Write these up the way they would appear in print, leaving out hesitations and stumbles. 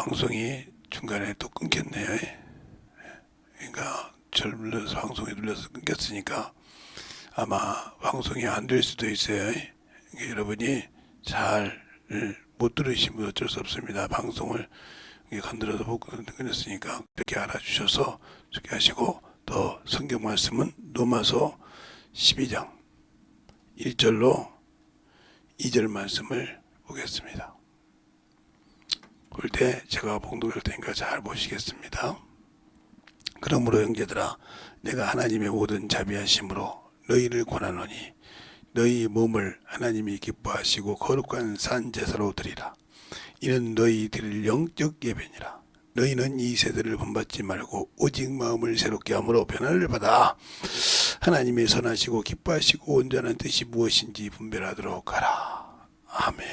방송이 중간에 또 끊겼네요. 그러니까 저를 눌러서 방송에 눌러서 끊겼으니까 아마 방송이 안 될 수도 있어요. 그러니까 여러분이 잘 못 들으시면 어쩔 수 없습니다. 방송을 건드려서 못 끊었으니까 그렇게 알아주셔서 소개하시고, 또 성경 말씀은 로마서 12장 1절로 2절 말씀을 보겠습니다. 볼 때 제가 봉독할 테니까 잘 보시겠습니다. 그러므로 형제들아, 내가 하나님의 모든 자비하심으로 너희를 권하노니 너희 몸을 하나님이 기뻐하시고 거룩한 산 제사로 드리라. 이는 너희 드릴 영적 예배니라. 너희는 이 세대를 본받지 말고 오직 마음을 새롭게 함으로 변화를 받아 하나님의 선하시고 기뻐하시고 온전한 뜻이 무엇인지 분별하도록 하라. 아멘.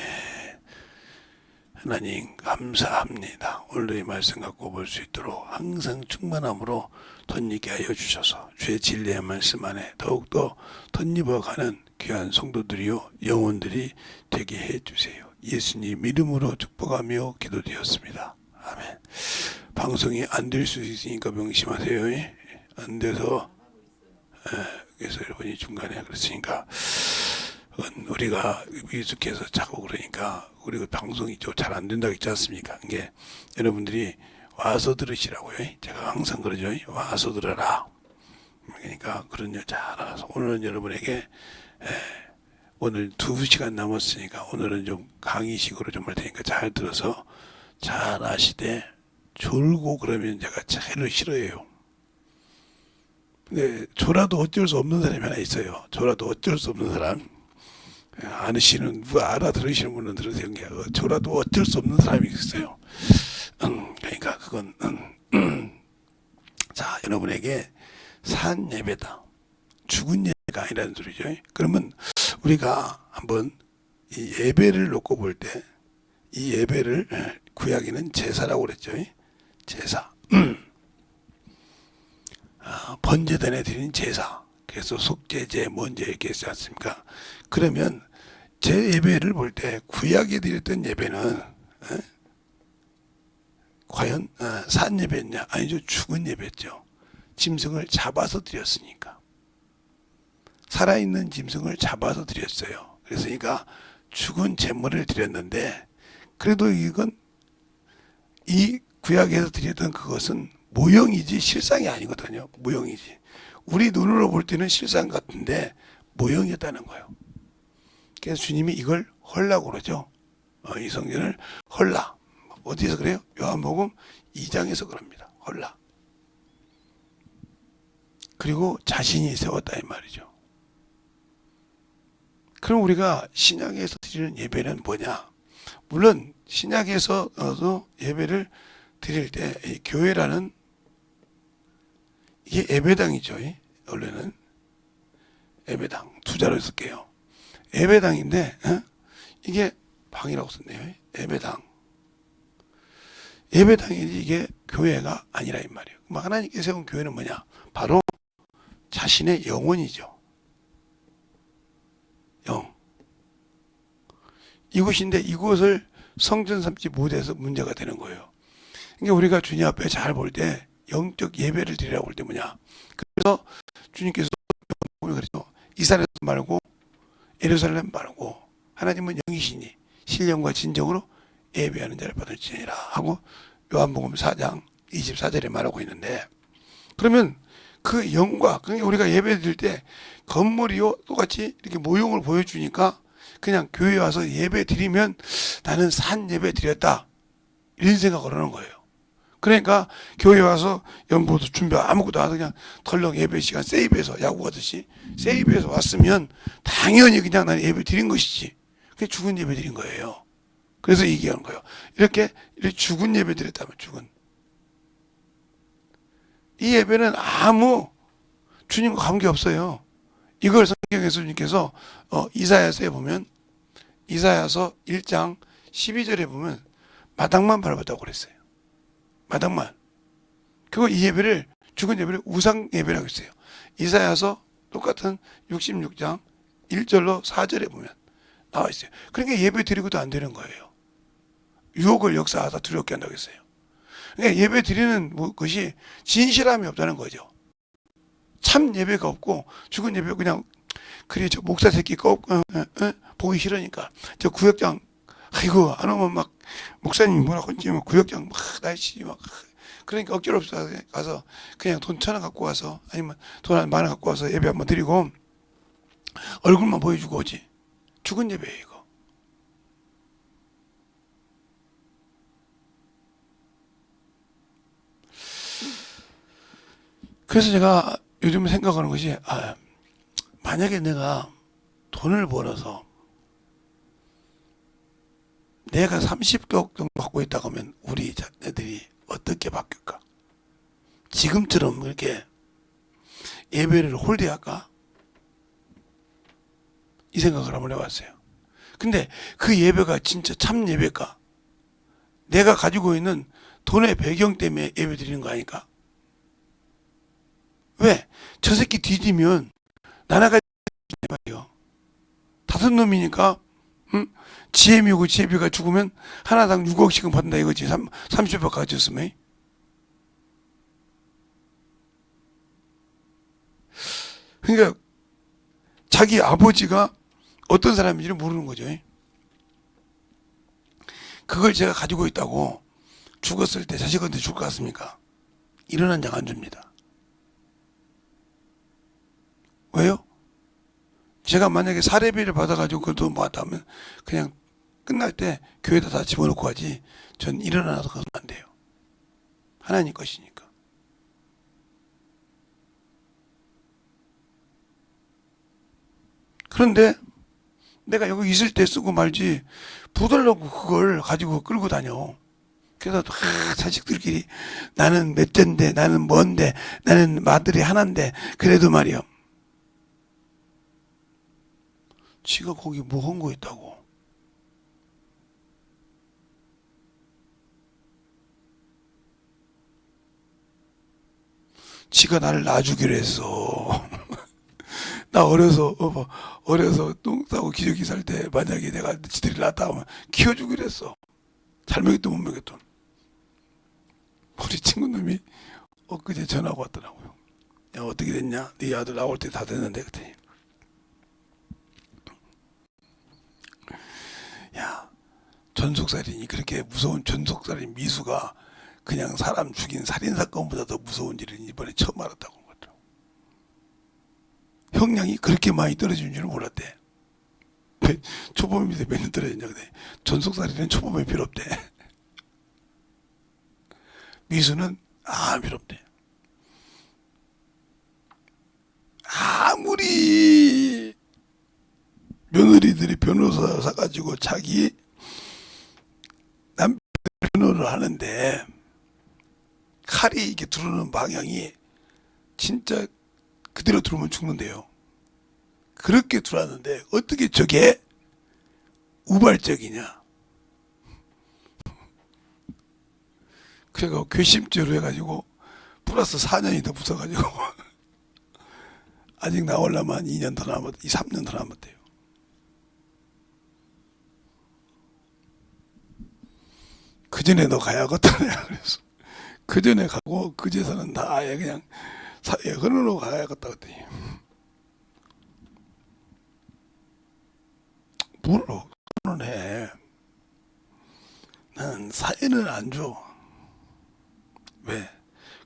하나님 감사합니다. 오늘의 말씀 갖고 볼 수 있도록 항상 충만함으로 덧입게 하여 주셔서 주의 진리의 말씀 안에 더욱더 덧입어가는 귀한 성도들이요 영혼들이 되게 해주세요. 예수님 이름으로 축복하며 기도드렸습니다. 아멘. 방송이 안 될 수 있으니까 명심하세요. 안 돼서 그래서 여러분이 중간에 그랬으니까 우리가 미숙해서 자꾸 그러니까 우리가 방송이 좀 잘 안 된다고 했지 않습니까? 이게 여러분들이 와서 들으시라고요. 제가 항상 그러죠. 와서 들어라. 그러니까 그런 여 잘 알아서 오늘은 여러분에게 오늘 2시간 남았으니까 오늘은 좀 강의식으로 좀 할 테니까 잘 들어서 잘 아시되 졸고 그러면 제가 제일 싫어해요. 근데 졸아도 어쩔 수 없는 사람이 하나 있어요. 졸아도 어쩔 수 없는 사람. 아시는 알아들으시는 분은 들으세요. 졸아도 어쩔 수 없는 사람이 있어요. 그러니까 그건 자, 여러분에게 산 예배다. 죽은 예배가 아니라는 소리죠. 그러면 우리가 한번 이 예배를 놓고 볼 때 이 예배를 구약에는 제사라고 그랬죠. 제사. 번제단에 드린 제사. 그래서 속죄제, 뭔제 이렇게 했지 않습니까? 그러면 제 예배를 볼 때 구약에 드렸던 예배는 과연 산 예배였냐? 아니죠. 죽은 예배였죠. 짐승을 잡아서 드렸으니까. 살아있는 짐승을 잡아서 드렸어요. 그러니까 죽은 제물을 드렸는데, 그래도 이건 이 구약에서 드렸던 그것은 모형이지 실상이 아니거든요. 모형이지. 우리 눈으로 볼 때는 실상 같은데 모형이었다는 거예요. 그래서 주님이 이걸 헐라고 그러죠. 이 성전을 헐라. 어디서 그래요? 요한복음 2장에서 그럽니다. 헐라. 그리고 자신이 세웠다 이 말이죠. 그럼 우리가 신약에서 드리는 예배는 뭐냐? 물론 신약에서도 예배를 드릴 때 이 교회라는 이게 예배당이죠. 원래는 예배당 투자로 쓸게요. 예배당인데 이게 방이라고 썼네요. 예배당. 예배당이지 이게 교회가 아니라 이 말이에요. 하나님께 세운 교회는 뭐냐? 바로 자신의 영혼이죠. 영. 이곳인데 이곳을 성전 삼지 못해서 문제가 되는 거예요. 그러니까 우리가 주님 앞에 잘 볼 때 영적 예배를 드리라고 할 때 뭐냐? 그래서 주님께서 그랬죠. 이 산에서 말고 예루살렘 말고 하나님은 영이시니 신령과 진정으로 예배하는 자를 받을지니라 하고 요한복음 4장 24절에 말하고 있는데, 그러면 그 영과, 그러니까 우리가 예배 드릴 때 건물이요 똑같이 이렇게 모형을 보여주니까 그냥 교회 와서 예배 드리면 나는 산 예배 드렸다 이런 생각을 하는 거예요. 그러니까 교회 와서 연보도 준비 아무것도 안 하고 그냥 덜렁 예배 시간 세이브해서 야구 하듯이 세이브해서 왔으면 당연히 그냥 나는 예배 드린 것이지. 그게 죽은 예배 드린 거예요. 그래서 얘기하는 거예요. 이렇게 죽은 예배 드렸다면 죽은. 이 예배는 아무 주님과 관계없어요. 이걸 성경에서 주님께서 이사야서에 보면 이사야서 1장 12절에 보면 마당만 밟았다고 그랬어요. 마당만. 그리고 이 예배를 죽은 예배를 우상 예배라고 했어요. 이사야서 똑같은 66장 1절로 4절에 보면 나와 있어요. 그러니까 예배 드리고도 안 되는 거예요. 유혹을 역사하다 두렵게 한다고 했어요. 그러니까 예배 드리는 것이 진실함이 없다는 거죠. 참 예배가 없고 죽은 예배 그냥 그래 저 목사 새끼 꼭 보기 싫으니까 저 구역장 아이고 안 오면 막 목사님이 뭐라고 했지 막 구역장 막 날씨 막 그러니까 억지로 가서 그냥 돈 1,000원 갖고 가서 아니면 돈 10,000원 갖고 와서 예배 한번 드리고 얼굴만 보여주고 오지. 죽은 예배예요 이거. 그래서 제가 요즘 생각하는 것이 만약에 내가 돈을 벌어서 내가 30억 정도 갖고 있다고 하면 우리 자녀들이 어떻게 바뀔까? 지금처럼 이렇게 예배를 홀대할까? 이 생각을 한번 해봤어요. 근데 그 예배가 진짜 참 예배일까? 내가 가지고 있는 돈의 배경 때문에 예배 드리는 거 아닐까? 왜? 저 새끼 뒤지면 나나가 말이요. 5놈이니까 응? 지혜미고 지혜비가 죽으면 하나당 6억씩은 받는다 이거지. 30억 가졌으면. 그러니까 자기 아버지가 어떤 사람인지를 모르는 거죠. 그걸 제가 가지고 있다고 죽었을 때 자식한테 줄 것 같습니까? 일어난 장 안 줍니다. 왜요? 제가 만약에 사례비를 받아가지고 그 돈 받았다면 그냥 끝날 때 교회에다 다 집어넣고 하지 전 일어나서 그건 안 돼요. 하나님 것이니까. 그런데 내가 여기 있을 때 쓰고 말지 부들려고 그걸 가지고 끌고 다녀. 그래서 자식들끼리 나는 몇 째인데 나는 뭔데 나는 마들이 하나인데 그래도 말이야. 지가 거기 뭐 한 거 있다고. 지가 나를 놔주기로 했어. 나 어려서 똥 싸고 기저귀 살 때 만약에 내가 지들이 낳았다 하면 키워주기로 했어. 잘 먹였든 못 먹였든. 우리 친구놈이 엊그제 전화가 왔더라고요. 야 어떻게 됐냐? 네 아들 나올 때 다 됐는데 그랬더니 야 전속살인이 그렇게 무서운 전속살인 미수가 그냥 사람 죽인 살인사건보다 더 무서운 일을 이번에 처음 알았다고 하더라고. 형량이 그렇게 많이 떨어지는 줄은 몰랐대. 초범이 몇 년 떨어졌냐 그래. 전속살인은 초범이 필요 없대. 미수는 필요 없대. 아무리 며느리들이 변호사 사가지고 자기 남편 변호를 하는데 칼이 이게 들어오는 방향이 진짜 그대로 들어오면 죽는데요. 그렇게 들어왔는데 어떻게 저게 우발적이냐. 그래가 괘씸죄로 해가지고 플러스 4년이 더 붙어가지고 아직 나오려면 2년 더 남았, 3년 더 남았대요. 그 전에 너 가야겠다 내가 그래서 그 전에 가고 그제서는 다 아예 그냥 사회 흐르러 가야겠다 그랬더니 물로 해. 나는 사회는 안 줘. 왜?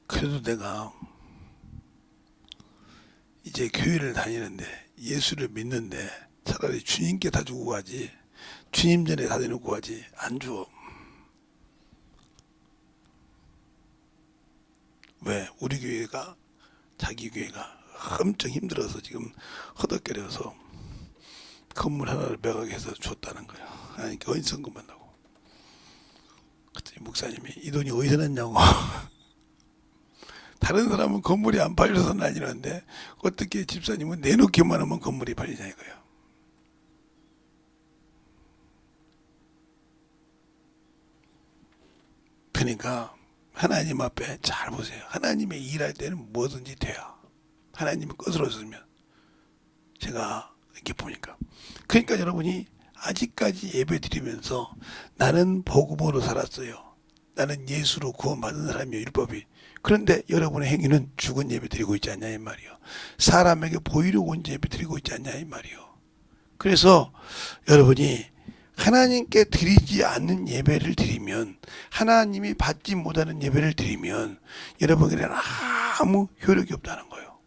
그래도 내가 이제 교회를 다니는데 예수를 믿는데 차라리 주님께 다 주고 가지. 주님 전에 다 내놓고 가지. 안 줘. 왜? 우리 교회가 자기 교회가 엄청 힘들어서 지금 허덕거려서 건물 하나를 매각해서 줬다는 거야. 아니 어디서 건만다고. 그랬더니 목사님이 이 돈이 어디서 났냐고. 다른 사람은 건물이 안 팔려서 난리는데 어떻게 집사님은 내놓기만 하면 건물이 팔리냐 이거예요. 그러니까 하나님 앞에 잘 보세요. 하나님의 일할 때는 뭐든지 돼요. 하나님이 것으로 쓰면 제가 이렇게 보니까. 그러니까 여러분이 아직까지 예배 드리면서 나는 복음으로 살았어요. 나는 예수로 구원받은 사람이요, 율법이. 그런데 여러분의 행위는 죽은 예배 드리고 있지 않냐 이 말이요. 사람에게 보이려고 온 예배 드리고 있지 않냐 이 말이요. 그래서 여러분이 하나님께 드리지 않는 예배를 드리면, 하나님이 받지 못하는 예배를 드리면 여러분에게는 아무 효력이 없다는 거예요.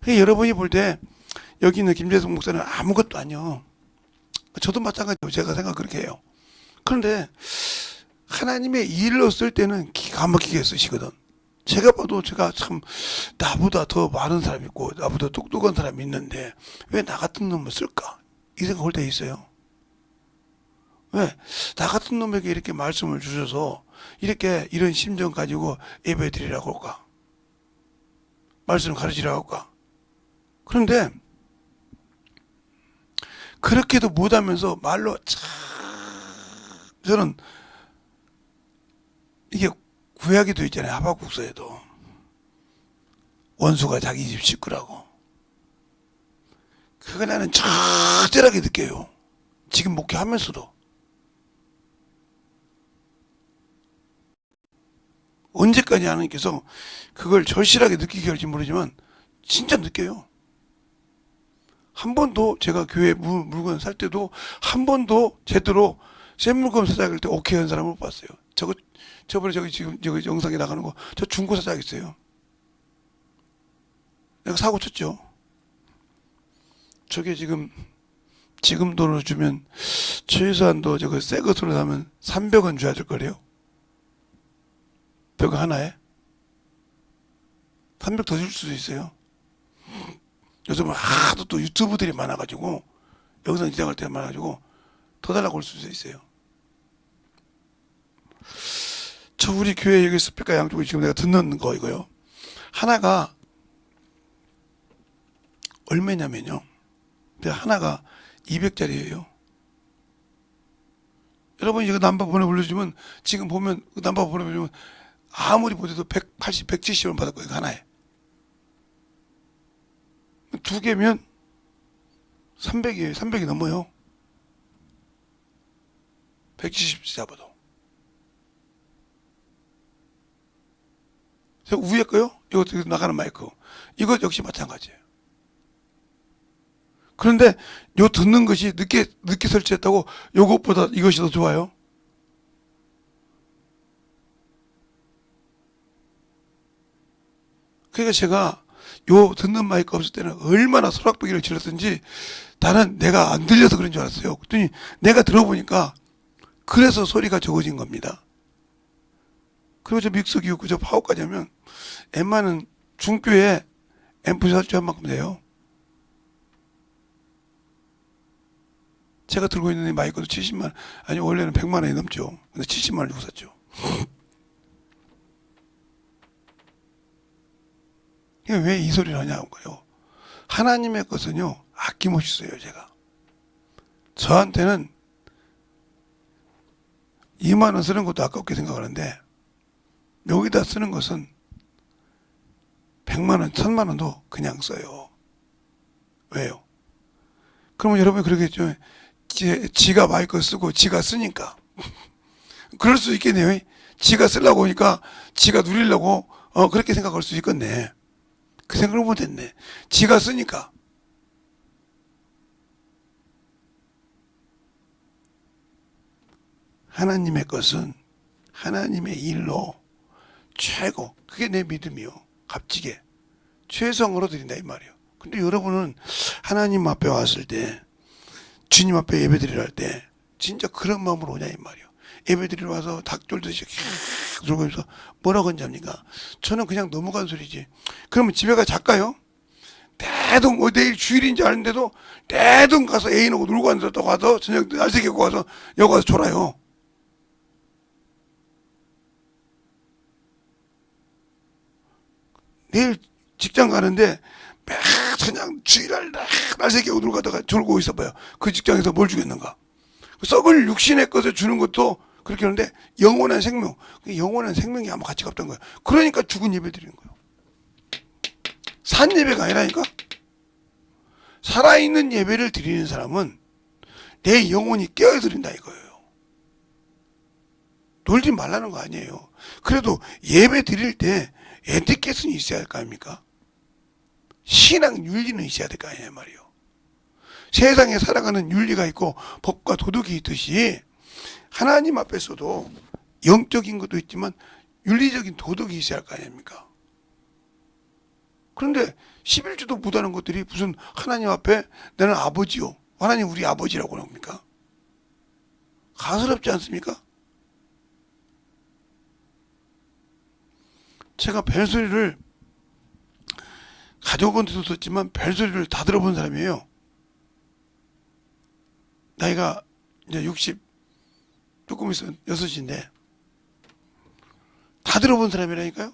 그러니까 여러분이 볼 때 여기 있는 김재성 목사는 아무것도 아니요. 저도 마찬가지예요. 제가 생각 그렇게 해요. 그런데 하나님의 일로 쓸 때는 기가 막히게 쓰시거든. 제가 봐도 제가 참 나보다 더 많은 사람이 있고 나보다 똑똑한 사람이 있는데 왜 나 같은 놈을 쓸까? 이 생각 할 때 있어요. 왜? 나 같은 놈에게 이렇게 말씀을 주셔서 이렇게 이런 심정 가지고 예배 드리라고 할까? 말씀 가르치라고 할까? 그런데 그렇게도 못하면서 말로 저는 이게 구약에도 있잖아요. 하박국서에도 원수가 자기 집 식구라고. 그거 나는 절절하게 느껴요. 지금 목회하면서도. 언제까지 하나님께서 그걸 절실하게 느끼게 할지 모르지만 진짜 느껴요. 한 번도 제가 교회 물건 살 때도 한 번도 제대로 새 물건 사장할 때 오케이 한 사람을 못 봤어요. 저번에 지금 영상에 나가는 거 저 중고 사장했어요. 내가 사고 쳤죠. 저게 지금 돈으로 주면 최소한도 저거 새 것으로 사면 300원 줘야 될 거래요. 벽 하나에 300 더 줄 수도 있어요. 요즘은 하도 또 유튜브들이 많아가지고 영상 제작할 때 많아가지고 더 달라고 할 수도 있어요. 저 우리 교회 여기 스피커 양쪽에 지금 내가 듣는 거 이거요. 하나가 얼마냐면요. 하나가 200짜리예요. 여러분 이거 남바 번호 불러주면 지금 보면 남바 번호 불러주면 아무리 보셔도 180, 170원 받을 거예요. 하나에. 두 개면 300이에요. 300이 넘어요. 170 잡아도. 위에 거요? 이거 나가는 마이크. 이거 역시 마찬가지예요. 그런데 요 듣는 것이 늦게 설치했다고 요것보다 이것이 더 좋아요. 그러니까 제가 요 듣는 마이크 없을 때는 얼마나 소락배기를 질렀든지 나는 내가 안 들려서 그런 줄 알았어요. 그랬더니 내가 들어보니까 그래서 소리가 적어진 겁니다. 그리고 저 믹서기 있고 저 파워까지 하면 웬만한 중교에 앰프 설치한 만큼 돼요. 제가 들고 있는 이 마이크도 70만, 아니 원래는 100만 원이 넘죠. 근데 70만 원 주고 샀죠. 왜 이 소리를 하냐고요. 하나님의 것은요 아낌없이 써요. 제가 저한테는 2만 원 쓰는 것도 아깝게 생각하는데 여기다 쓰는 것은 100만 원, 1000만 원도 그냥 써요. 왜요? 그러면 여러분이 그러겠죠. 지가 마이크 쓰고 지가 쓰니까. 그럴 수 있겠네요. 지가 쓰려고 하니까 지가 누리려고 그렇게 생각할 수 있겠네. 그 생각을 못했네. 지가 쓰니까. 하나님의 것은 하나님의 일로 최고. 그게 내 믿음이요. 값지게. 최성으로 드린다 이 말이에요. 근데 여러분은 하나님 앞에 왔을 때 주님 앞에 예배드리러 할 때 진짜 그런 마음으로 오냐 이 말이에요. 예배드리러 와서 닭졸듯이 들고 있어 뭐라고 한답니까? 저는 그냥 넘어간 소리지. 그러면 집에 가 잘까요? 대동 내일 주일인지 아는데도 대동 가서 애인하고 놀고 앉았다고 가서 저녁 날새기 입고 가서 여기 가서 졸아요. 내일 직장 가는데 그냥 주일날 날새기 입고 놀고 가다가 졸고 있어봐요. 그 직장에서 뭘 주겠는가? 썩을 육신의 것을 주는 것도 그렇게 하는데 영원한 생명, 영원한 생명이 아무 가치가 없던 거예요. 그러니까 죽은 예배 드리는 거예요. 산 예배가 아니라니까. 살아있는 예배를 드리는 사람은 내 영혼이 깨어드린다 이거예요. 놀지 말라는 거 아니에요. 그래도 예배 드릴 때 에티켓은 있어야 할 거 아닙니까? 신앙 윤리는 있어야 될 거 아니에요 말이에요. 세상에 살아가는 윤리가 있고 법과 도덕이 있듯이 하나님 앞에서도 영적인 것도 있지만 윤리적인 도덕이 있어야 할 거 아닙니까? 그런데 11조도 못하는 것들이 무슨 하나님 앞에 나는 아버지요, 하나님 우리 아버지라고 합니까? 가스럽지 않습니까? 제가 벨소리를 가족한테도 듣지만 벨소리를 다 들어본 사람이에요. 나이가 이제 60 조금 있으면 6인데 다 들어본 사람이라니까요.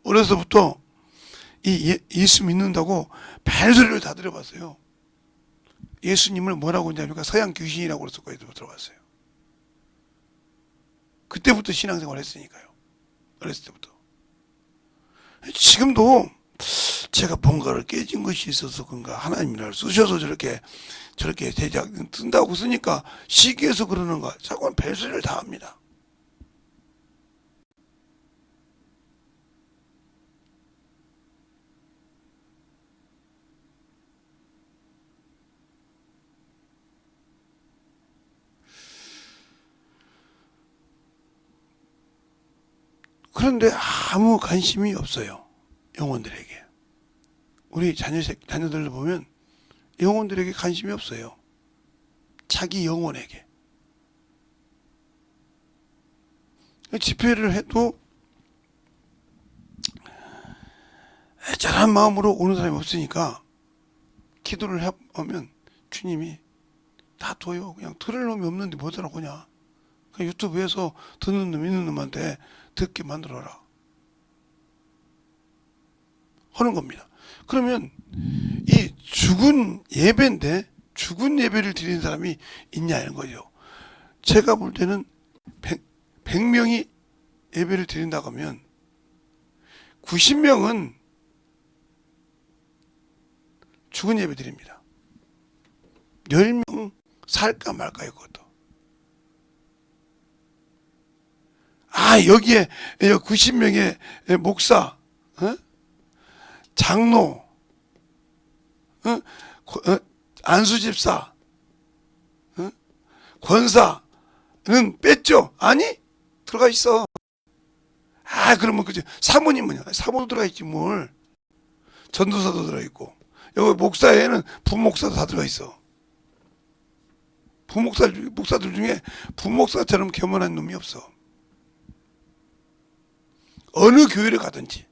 어려서부터 예수 믿는다고 벨소리를 다 들어봤어요. 예수님을 뭐라고 하냐니까 서양 귀신이라고 그래서 거기서 들어봤어요. 그때부터 신앙생활을 했으니까요. 어렸을 때부터. 지금도 제가 뭔가를 깨진 것이 있어서 그런가 하나님이 나를 쓰셔서 저렇게 대작 뜬다고 쓰니까 시기해서 그러는가 자꾸 벨소리를 다 합니다. 그런데 아무 관심이 없어요. 영혼들에게. 우리 자녀들을 보면 영혼들에게 관심이 없어요. 자기 영혼에게. 집회를 해도 애절한 마음으로 오는 사람이 없으니까 기도를 하면 주님이 다 둬요. 그냥 들을 놈이 없는데 뭐더라 그냥 유튜브에서 듣는 놈 있는 놈한테 듣게 만들어라 하는 겁니다. 그러면 이 죽은 예배인데 죽은 예배를 드리는 사람이 있냐는 거죠. 제가 볼 때는 100명이 예배를 드린다고 하면 90명은 죽은 예배 드립니다. 10명 살까 말까요 그것도. 여기에 90명의 목사, 장로, 안수집사, 권사는 뺐죠? 아니? 들어가 있어. 그러면 그죠? 사모님은요? 사모도 들어가 있지 뭘. 전도사도 들어있고 여기 목사에는 부목사도 다 들어가 있어. 목사들 중에 부목사처럼 겸손한 놈이 없어. 어느 교회를 가든지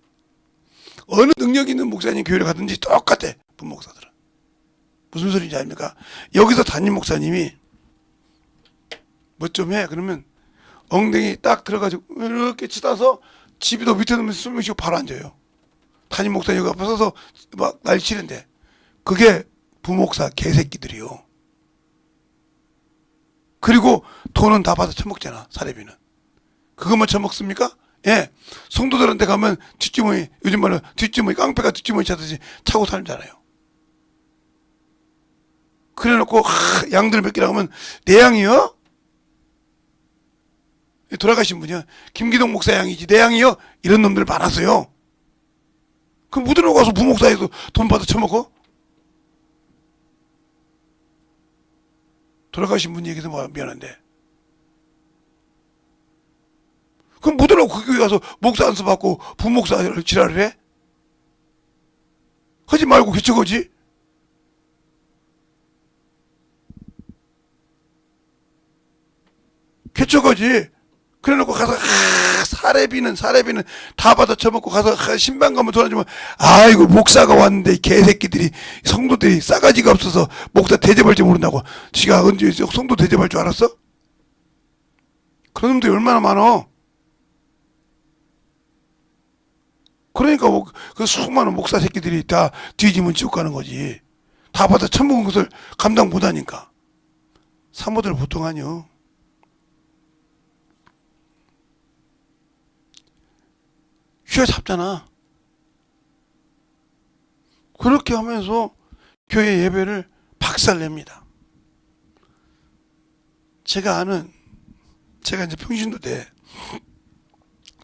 어느 능력 있는 목사님 교회를 가든지 똑같아. 부목사들은. 무슨 소리인지 아닙니까? 여기서 담임 목사님이 뭐 좀 해 그러면 엉덩이 딱 들어가지고 이렇게 치다서 집이도 밑에 놓으면 숨 쉬고 바로 앉아요. 담임 목사님 여기 앞에 서서 막 날치는데 그게 부목사 개새끼들이요. 그리고 돈은 다 받아 처먹잖아. 사례비는. 그것만 처먹습니까? 예. 성도들한테 가면 뒷주머니, 요즘 말로 뒷주머니, 깡패가 뒷주머니 차듯이 차고 살잖아요. 그래 놓고, 양들 몇 개라고 하면, 내 양이요? 돌아가신 분이요. 김기동 목사 양이지, 내 양이요? 이런 놈들 많았어요. 그럼 묻어놓고 가서 부목사에서 돈 받아 처먹어? 돌아가신 분 얘기도 미안한데. 그럼 묻어놓고 그 교회 가서 목사 안수 받고 부목사를 지랄을 해? 하지 말고 개척하지? 개척하지? 그래 놓고 가서 사례비는 다 받아 처먹고 가서 신방 가면 돌아주면 아이고 목사가 왔는데 개새끼들이 성도들이 싸가지가 없어서 목사 대접할 줄 모른다고. 지가 언제 성도 대접할 줄 알았어? 그런 놈들이 얼마나 많어. 그러니까 그 수많은 목사 새끼들이 다 뒤지면 지옥 가는 거지. 다 받아 처먹은 것을 감당 못하니까. 사모들 보통 아니요. 휘어잡잖아. 그렇게 하면서 교회 예배를 박살냅니다. 제가 이제 평신도 때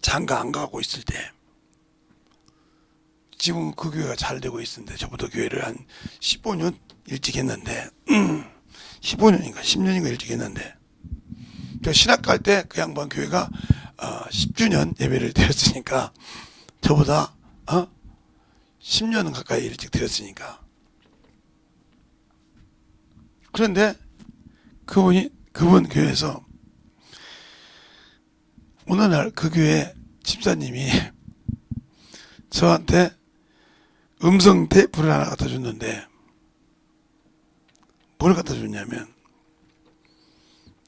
장가 안 가고 있을 때, 지금 그 교회가 잘 되고 있었는데, 저보다 교회를 한 15년 일찍 했는데, 15년인가 10년인가 일찍 했는데, 저 신학 갈 때 그 양반 교회가 10주년 예배를 드렸으니까, 저보다 10년 가까이 일찍 드렸으니까. 그런데 그분 교회에서 어느 날 그 교회 집사님이 저한테 음성 테이프를 하나 갖다 줬는데, 뭘 갖다 줬냐면,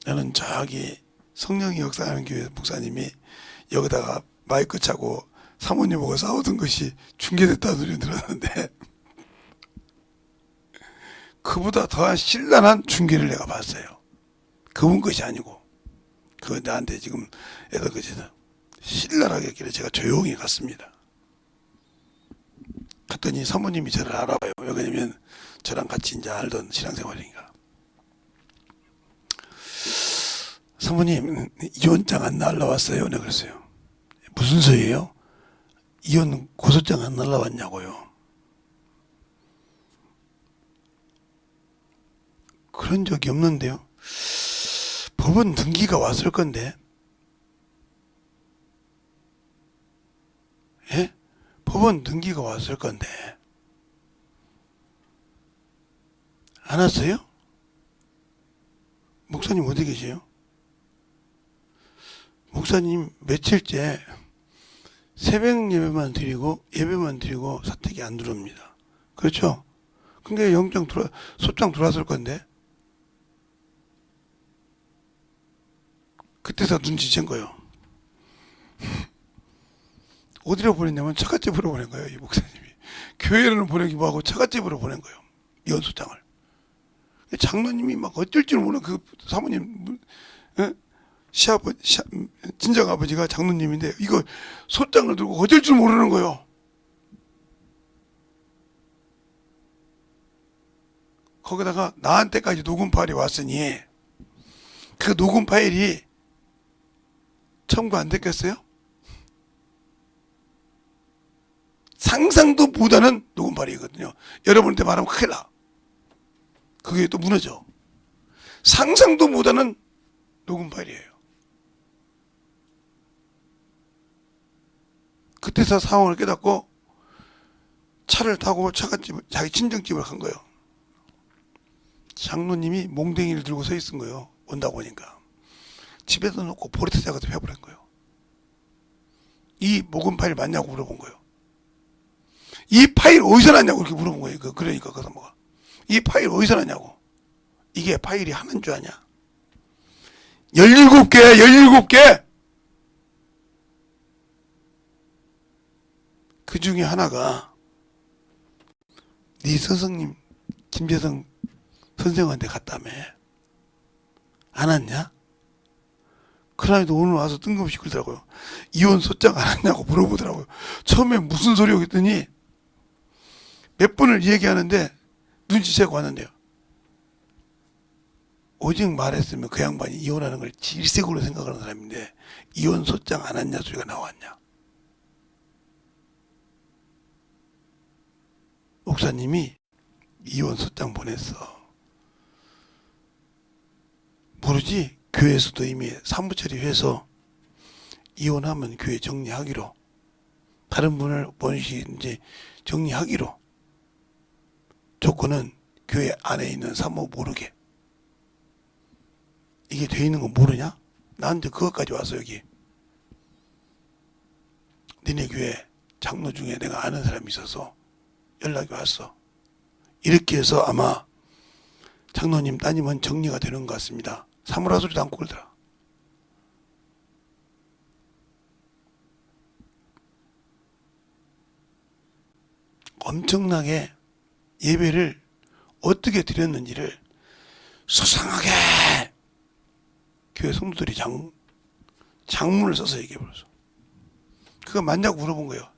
나는 저기 성령이 역사하는 교회 목사님이 여기다가 마이크 차고 사모님하고 싸우던 것이 중계됐다는 소리 들었는데, 그보다 더한 신랄한 중계를 내가 봤어요. 그분 것이 아니고, 그거 나한테 지금 애들 것이다. 신랄하게 했길래 제가 조용히 갔습니다. 갔더니 사모님이 저를 알아봐요. 왜냐면 저랑 같이 이제 알던 신앙생활이니까. 사모님, 이혼장 안 날라왔어요? 내가 그랬어요. 무슨 소리예요? 이혼 고소장 안 날라왔냐고요. 그런 적이 없는데요. 법원 등기가 왔을 건데. 예? 법원 등기가 왔을 건데. 안 왔어요? 목사님 어디 계세요? 목사님 며칠째 새벽 예배만 드리고 사택이 안 들어옵니다. 그렇죠? 그러니까 소장 들어왔을 건데. 그때서 눈치챈 거예요. 어디로 보냈냐면 처갓집으로 보낸 거예요, 이 목사님이. 교회로는 보내기 뭐하고 처갓집으로 보낸 거예요, 이혼소장을. 장로님이 막 어쩔 줄 모르는 그 사모님, 친정아버지가 장로님인데, 이거 소장을 들고 어쩔 줄 모르는 거예요. 거기다가 나한테까지 녹음 파일이 왔으니, 그 녹음 파일이 청구 안 됐겠어요? 상상도 못하는 녹음 파일이거든요. 여러분한테 말하면 큰일 나. 그게 또 무너져. 상상도 못하는 녹음 파일이에요. 그때서 상황을 깨닫고 차를 타고 자기 친정집을 간 거예요. 장로님이 몽댕이를 들고 서 있은 거예요. 온다고 보니까. 집에다 놓고 보리타 작업을 해버린 거예요. 이 녹음 파일 맞냐고 물어본 거예요. 이 파일 어디서 났냐고 그렇게 물어본 거예요. 그러니까 그 사모가. 이 파일 어디서 났냐고. 이게 파일이 하나인 줄 아냐. 17개! 그 중에 하나가 네 스승님 김재성 선생한테 갔다며. 안 왔냐? 그러니까 오늘 와서 뜬금없이 그러더라고요. 이혼 소장 안 왔냐고 물어보더라고요. 처음에 무슨 소리고 했더니 몇 번을 얘기하는데 눈치채고 왔는데요. 오직 말했으면 그 양반이 이혼하는 걸 질색으로 생각하는 사람인데, 이혼 소장 안 왔냐 소리가 나왔냐. 목사님이 이혼 소장 보냈어. 모르지? 교회에서도 이미 사무 처리해서 이혼하면 교회 정리하기로, 다른 분을 번식인지 정리하기로, 조건은 교회 안에 있는 사모 모르게. 이게 돼 있는 거 모르냐? 나한테 그것까지 와서 여기 니네 교회 장로 중에 내가 아는 사람이 있어서 연락이 왔어. 이렇게 해서 아마 장로님 따님은 정리가 되는 것 같습니다. 사무라 소리도 않고 그러더라. 엄청나게 예배를 어떻게 드렸는지를 소상하게 교회 성도들이 장문을 써서 얘기해버렸어. 그거 맞냐고 물어본 거예요.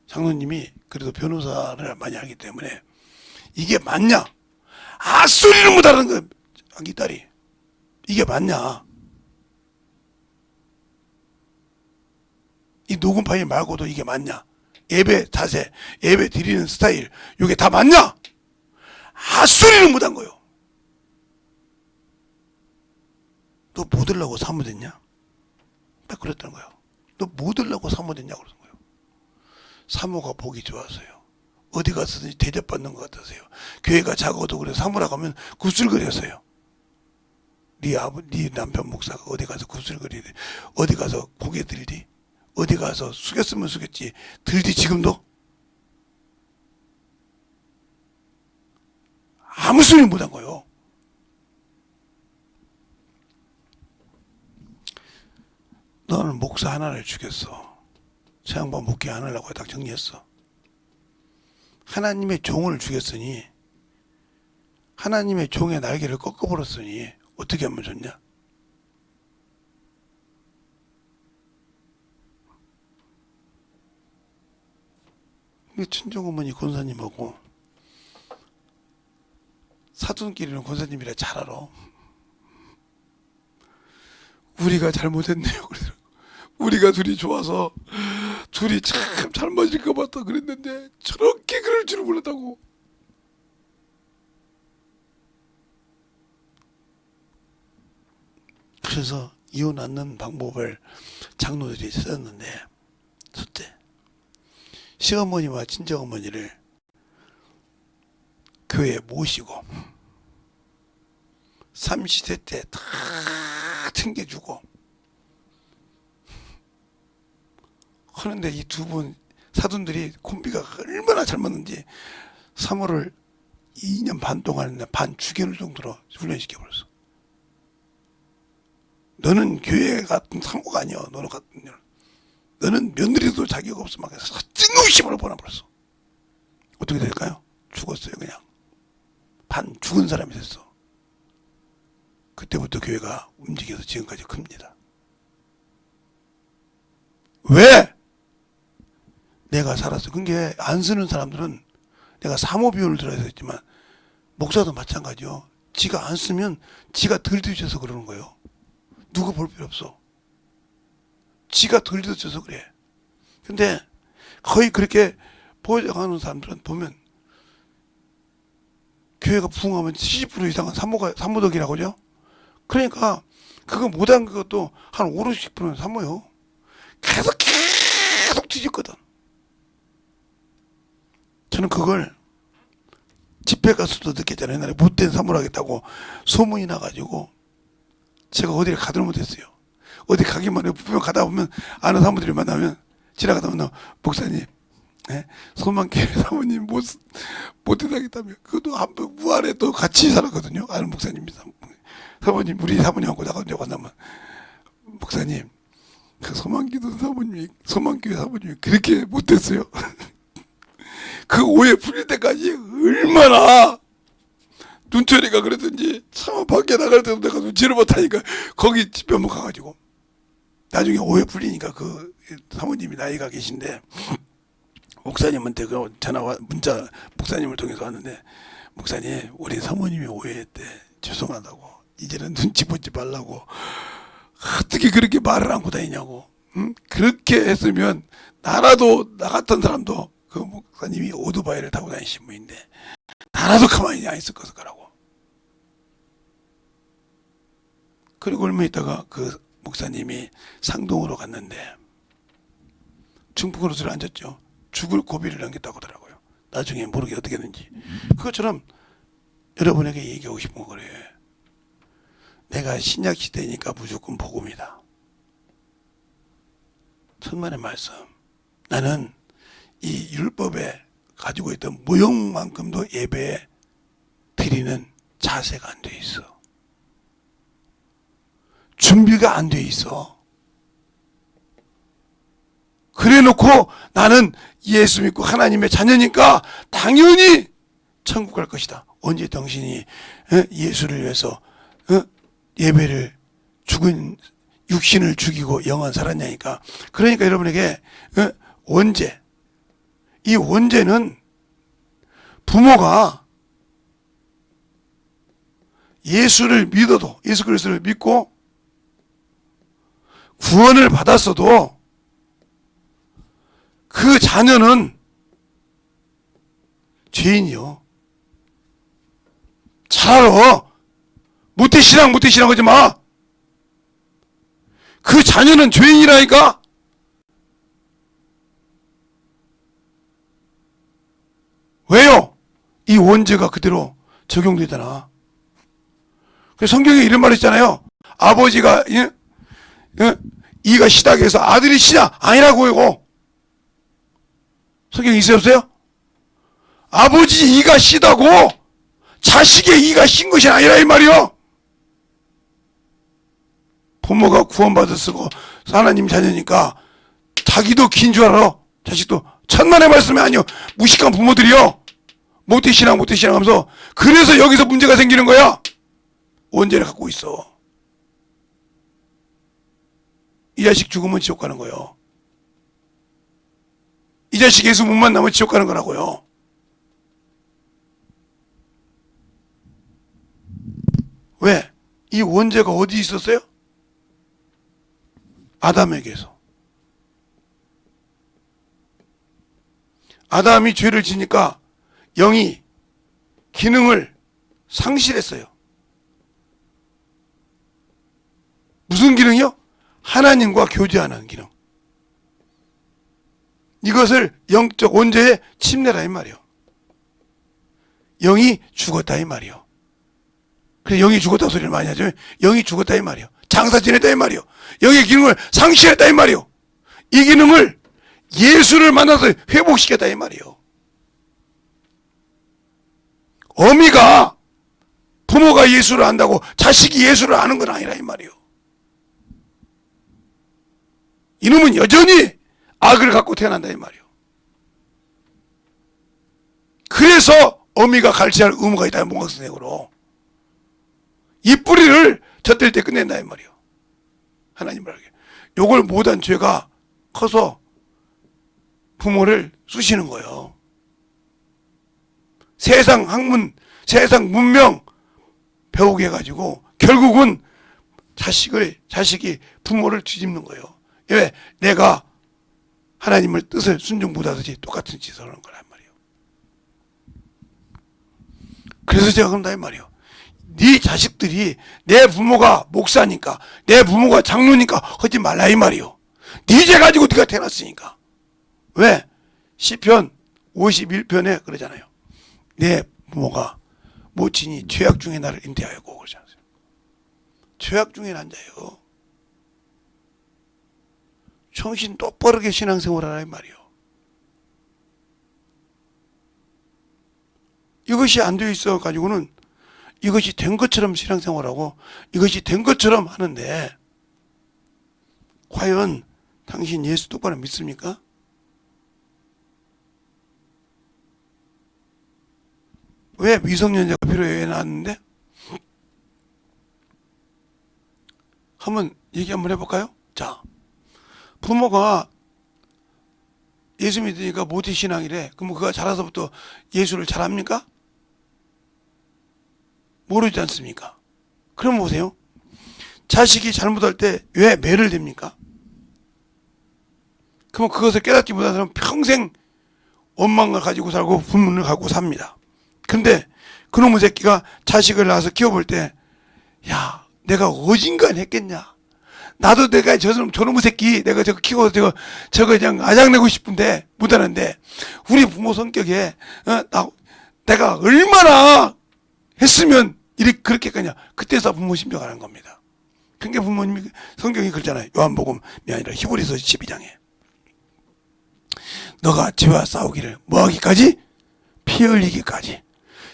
장로님이 그래도 변호사를 많이 하기 때문에 이게 맞냐? 소리를 못하는 거예요. 자기 딸이. 이게 맞냐? 이 녹음 파일 말고도 이게 맞냐? 예배 자세, 예배 드리는 스타일, 이게 다 맞냐? 헛소리는 못한 거요. 너 뭐 들라고 사모됐냐? 딱 그랬다는 거예요. 너 뭐 들라고 사모됐냐고 그러는 거예요. 사모가 보기 좋아서요. 어디 가서든지 대접받는 것 같아서요. 교회가 작아도 그래 사모라고 하면 구슬거렸어요. 네 남편 목사가 어디 가서 구슬거리지? 어디 가서 고개 들지? 어디 가서 숙였으면 숙였지 들지 지금도? 아무 소리 못한 거예요. 너는 목사 하나를 죽였어. 저 양반 목회 안 하려고 딱 정리했어. 하나님의 종을 죽였으니, 하나님의 종의 날개를 꺾어버렸으니 어떻게 하면 좋냐? 친정어머니 권사님하고 사돈끼리는 권사님이라 잘 알아. 우리가 잘못했네요. 우리가 둘이 좋아서 둘이 참 잘 맞을 것 같다 그랬는데 저렇게 그럴 줄은 몰랐다고. 그래서 이혼 않는 방법을 장로들이 찾았는데, 첫째, 시어머니와 친정어머니를 교회에 모시고 삼시세 때 다 챙겨주고 하는데, 이 두 분 사돈들이 콤비가 얼마나 잘 맞는지 3월을 2년 반 동안 반 죽여놓을 정도로 훈련시켜버렸어. 너는 교회 같은 상고가 아니야. 너는 며느리도 자격 없어. 막 찡긋심으로 보내버렸어. 어떻게 될까요? 죽었어요. 그냥 반 죽은 사람이 됐어. 그때부터 교회가 움직여서 지금까지 큽니다. 왜? 내가 살았어. 그게 안 쓰는 사람들은, 내가 사모비용을 들어야 했지만 목사도 마찬가지요. 지가 안 쓰면 지가 덜 뒤져서 그러는 거예요. 누구 볼 필요 없어. 지가 덜 뒤져서 그래. 근데 거의 그렇게 보여가는 사람들은 보면 교회가 부흥하면 70% 이상은 사모덕이라고 하죠. 그러니까 그거 못한 것도 한 5, 60%는 사모요. 계속 뒤졌거든. 저는 그걸 집회 가서도 느꼈잖아요. 옛날에 못된 사모를 하겠다고 소문이 나가지고 제가 어디를 가들 못했어요. 어디 가기만 해요. 분명 가다 보면 아는 사모들이 만나면, 지나가다 보면 목사님, 소망교회 사모님 못해다겠다며. 그것도 한번 무안에 또 같이 살았거든요. 아는 목사님이 사모님, 우리 사모님하고 나가서 만나면, 목사님, 그 소망교회 사모님이 그렇게 못했어요. 그 오해 풀릴 때까지 얼마나 눈초리가 그랬든지, 참 밖에 나갈 때도 내가 눈치를 못하니까 거기 집에 한번 가가지고, 나중에 오해 풀리니까 그 사모님이 나이가 계신데 목사님한테 그 문자 목사님을 통해서 왔는데, 목사님, 우리 사모님이 오해했대. 죄송하다고. 이제는 눈치 보지 말라고. 어떻게 그렇게 말을 안고 다니냐고. 응? 그렇게 했으면 나라도, 나 같은 사람도, 그 목사님이 오토바이를 타고 다니신 분인데 나라도 가만히 안 있을 거라고. 그리고 얼마 있다가 그 목사님이 상동으로 갔는데 중풍으로 들어앉았죠. 죽을 고비를 넘겼다고 하더라고요. 나중에 모르게 어떻게 했는지. 그것처럼 여러분에게 얘기하고 싶은 거래요. 내가 신약 시대니까 무조건 복음이다. 천만의 말씀. 나는 이 율법에 가지고 있던 모형만큼도 예배에 드리는 자세가 안 돼 있어. 준비가 안 돼 있어. 그래 놓고 나는 예수 믿고 하나님의 자녀니까 당연히 천국 갈 것이다. 언제 당신이 예수를 위해서 예배를, 죽은 육신을 죽이고 영원 살았냐니까. 그러니까 여러분에게 원죄, 이 원죄는 부모가 예수를 믿어도, 예수 그리스도를 믿고 구원을 받았어도 그 자녀는 죄인이요. 잘 알아. 모태신앙 하지 마. 그 자녀는 죄인이라니까. 왜요? 이 원죄가 그대로 적용되잖아. 그래서 성경에 이런 말 있잖아요. 아버지가 이가 시다게 해서 아들이 시냐? 아니라고 이거. 성경에 있어요 없어요? 아버지 이가 시다고 자식의 이가 신 것이 아니라 이 말이요. 부모가 구원받았고 하나님 자녀니까 자기도 긴 줄 알아. 자식도 천만의 말씀이 아니요. 무식한 부모들이요. 모태신앙 하면서 그래서 여기서 문제가 생기는 거야. 원죄를 갖고 있어. 이 자식 죽으면 지옥 가는 거예요. 이 자식 예수 못 만나면 지옥 가는 거라고요. 왜? 이 원죄가 어디 있었어요? 아담에게서. 아담이 죄를 지니까 영이 기능을 상실했어요. 무슨 기능이요? 하나님과 교제하는 기능. 이것을 영적 원죄의 침례라 이 말이요. 영이 죽었다 이 말이요. 그래서 영이 죽었다 소리를 많이 하죠. 영이 죽었다 이 말이요. 장사 지냈다 이 말이요. 영의 기능을 상실했다 이 말이요. 이 기능을 예수를 만나서 회복시켰다 이 말이요. 어미가 부모가 예수를 안다고 자식이 예수를 아는 건 아니라 이 말이요. 이놈은 여전히 악을 갖고 태어난다 이 말이요. 그래서 어미가 갈취할 의무가 있다 몽각선생으로 이 뿌리를 젖될 때 끝낸다 이 말이요. 하나님 말하게 요걸 못한 죄가 커서 부모를 쑤시는 거예요. 세상 학문, 세상 문명 배우게 해가지고 결국은 자식이 부모를 뒤집는 거예요. 왜? 내가 하나님을 뜻을 순종 못하듯이 똑같은 짓을 하는 거란 말이에요. 그래서 제가 그런다 이 말이에요. 네 자식들이 내 부모가 목사니까 내 부모가 장로니까 하지 말라 이 말이에요. 네 죄 가지고 네가 태어났으니까. 왜? 시편 51편에 그러잖아요. 내 부모가 모친이 죄악 중에 나를 인대하였고 그러잖아요. 죄악 중에 난 자예요. 정신 똑바르게 신앙생활하라 이 말이요. 이것이 안 되어 있어 가지고는 이것이 된 것처럼 신앙생활하고 이것이 된 것처럼 하는데 과연 당신 예수 똑바로 믿습니까? 왜 미성년자가 필요해 나왔는데? 한번 얘기 한번 해볼까요? 자, 부모가 예수 믿으니까 모태신앙이래. 그럼 그가 자라서부터 예수를 잘합니까? 모르지 않습니까? 그럼 보세요. 자식이 잘못할 때 왜 매를 댑니까? 그럼 그것을 깨닫지 못한 사람은 평생 원망을 가지고 살고 분문을 갖고 삽니다. 근데 그놈의 새끼가 자식을 낳아서 키워볼 때, 야, 내가 어진간 했겠냐? 나도 내가 저놈의 새끼, 내가 저거 키워서 저거 그냥 아작내고 싶은데, 못하는데, 우리 부모 성격에, 내가 얼마나 했으면 그렇게 했겠냐? 그때서 부모 심정하는 겁니다. 그러니까 부모님이 성경이 그러잖아요. 요한복음이 아니라 히브리서 12장에. 너가 죄와 싸우기를 뭐하기까지? 피 흘리기까지.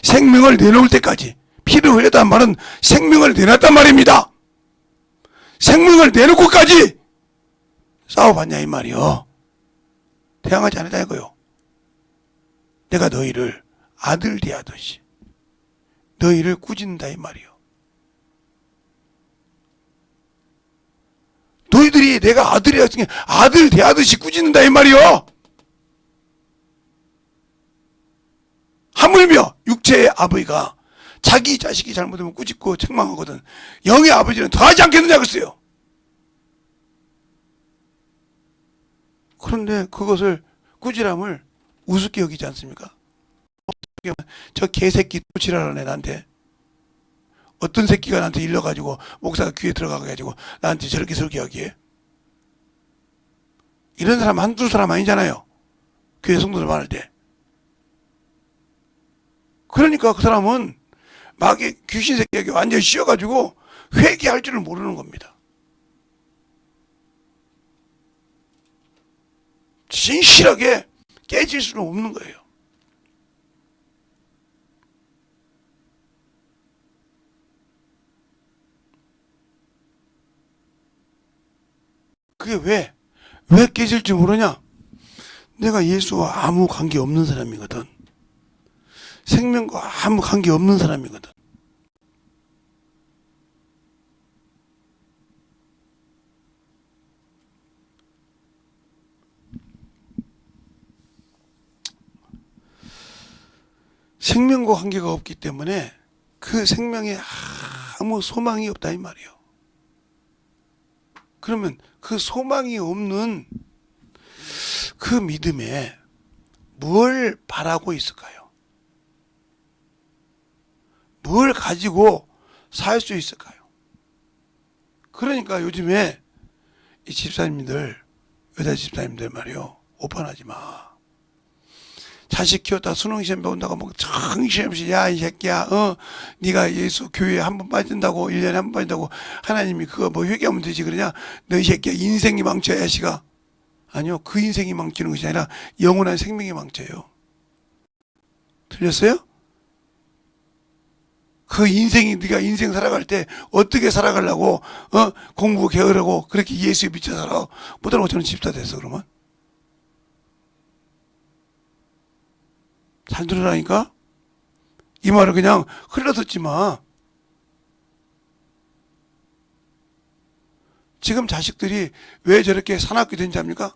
생명을 내놓을 때까지. 피를 흘렸단 말은 생명을 내놨단 말입니다. 생명을 내놓고까지 싸워봤냐 이 말이요. 태양하지 않았다 이거요. 내가 너희를 아들 대하듯이 너희를 꾸짖는다 이 말이요. 너희들이 내가 아들이었으니 아들 대하듯이 꾸짖는다 이 말이요. 하물며 육체의 아버지가 자기 자식이 잘못하면 꾸짖고 책망하거든. 영의 아버지는 더하지 않겠느냐 그랬어요. 그런데 그것을 꾸지람을 우습게 여기지 않습니까? 저 개새끼 또 지랄하네 나한테. 어떤 새끼가 나한테 일러가지고 목사가 귀에 들어가가지고 나한테 저렇게 설교하기에. 이런 사람 한두 사람 아니잖아요. 교회 성도들 많을 때. 그러니까 그 사람은 마귀 귀신 새끼에게 완전히 씌워가지고 회개할 줄을 모르는 겁니다. 진실하게 깨질 수는 없는 거예요. 그게 왜 깨질 줄 모르냐? 내가 예수와 아무 관계 없는 사람이거든. 생명과 아무 관계 없는 사람이거든. 생명과 관계가 없기 때문에 그 생명에 아무 소망이 없다 이 말이에요. 그러면 그 소망이 없는 그 믿음에 뭘 바라고 있을까요? 뭘 가지고 살 수 있을까요? 그러니까 요즘에 이 집사님들, 여자 집사님들 말이요, 오판하지 마. 자식 키웠다 수능시험 배운다고 뭐 정신없이 야 이 새끼야 네가 예수 교회에 한 번 빠진다고 1년에 한 번 빠진다고 하나님이 그거 뭐 회개하면 되지 그러냐? 너 이 새끼야 인생이 망쳐야 야시가. 아니요, 그 인생이 망치는 것이 아니라 영원한 생명이 망쳐요. 틀렸어요? 그 인생이 네가 인생 살아갈 때 어떻게 살아가려고 공부 게으르고 그렇게 예수에 미쳐 살아. 못하고 저는 집사 됐어. 그러면 잘 들으라니까. 이 말을 그냥 흘러듣지 마. 지금 자식들이 왜 저렇게 사납게 된지 압니까?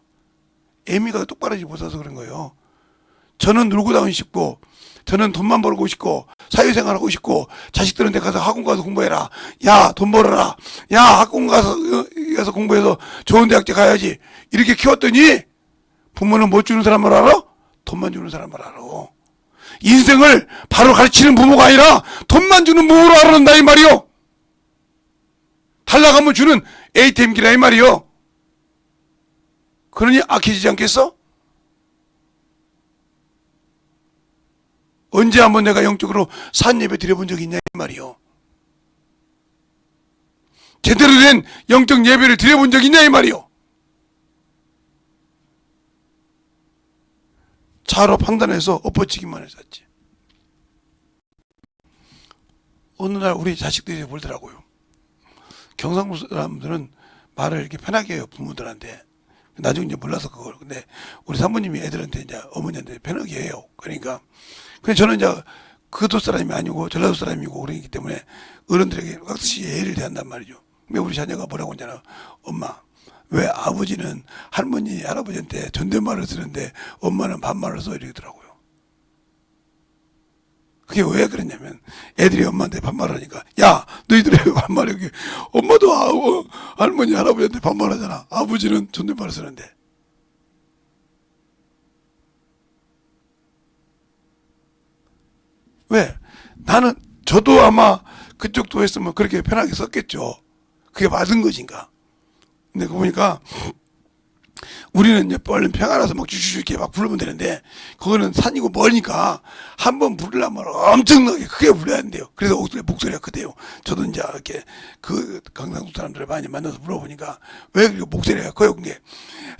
애미가 똑바로 못해서 그런 거예요. 저는 놀고 다니고 싶고, 저는 돈만 벌고 싶고, 사회생활 하고 싶고, 자식들은 데 가서 학원 가서 공부해라. 야, 돈 벌어라. 야, 학원 가서 공부해서 좋은 대학교 가야지. 이렇게 키웠더니, 부모는 못 주는 사람을 알아? 돈만 주는 사람을 알아. 인생을 바로 가르치는 부모가 아니라, 돈만 주는 부모로 알아낸다, 이 말이요. 달라가면 주는 ATM기라, 이 말이요. 그러니 악해지지 않겠어? 언제 한번 내가 영적으로 산 예배 드려본 적이 있냐 이 말이요. 제대로 된 영적 예배를 드려본 적이 있냐 이 말이요. 차로 판단해서 엎어치기만 했었지. 어느 날 우리 자식들이 보더라고요. 경상도 사람들은 말을 이렇게 편하게 해요, 부모들한테. 나중에 이제 몰라서 그걸. 근데 우리 사모님이 애들한테 이제 어머니한테 편하게 해요. 그러니까. 근데 저는 이제 그도 사람이 아니고 전라도 사람이고 그러기 때문에 어른들에게 확실히 예의를 대한단 말이죠. 근데 우리 자녀가 뭐라고 하잖아. 엄마, 왜 아버지는 할머니, 할아버지한테 존댓말을 쓰는데 엄마는 반말을 써 이러더라고요. 그게 왜 그러냐면 애들이 엄마한테 반말하니까 야 너희들이 왜 반말해. 엄마도 할머니 할아버지한테 반말하잖아. 아버지는 존댓말을 쓰는데. 왜? 나는 저도 아마 그쪽도 했으면 그렇게 편하게 썼겠죠. 그게 맞은 것인가. 근데 그거 보니까 우리는 이제 얼른 평안해서 막 주주주 이렇게 막 부르면 되는데 그거는 산이고 머니까 한번 부르려면 엄청나게 크게 불러야 된대요. 그래서 목소리가 크대요. 저도 이제 이렇게 그 강상도 사람들을 많이 만나서 물어보니까 왜 그렇게 목소리가 커요? 그게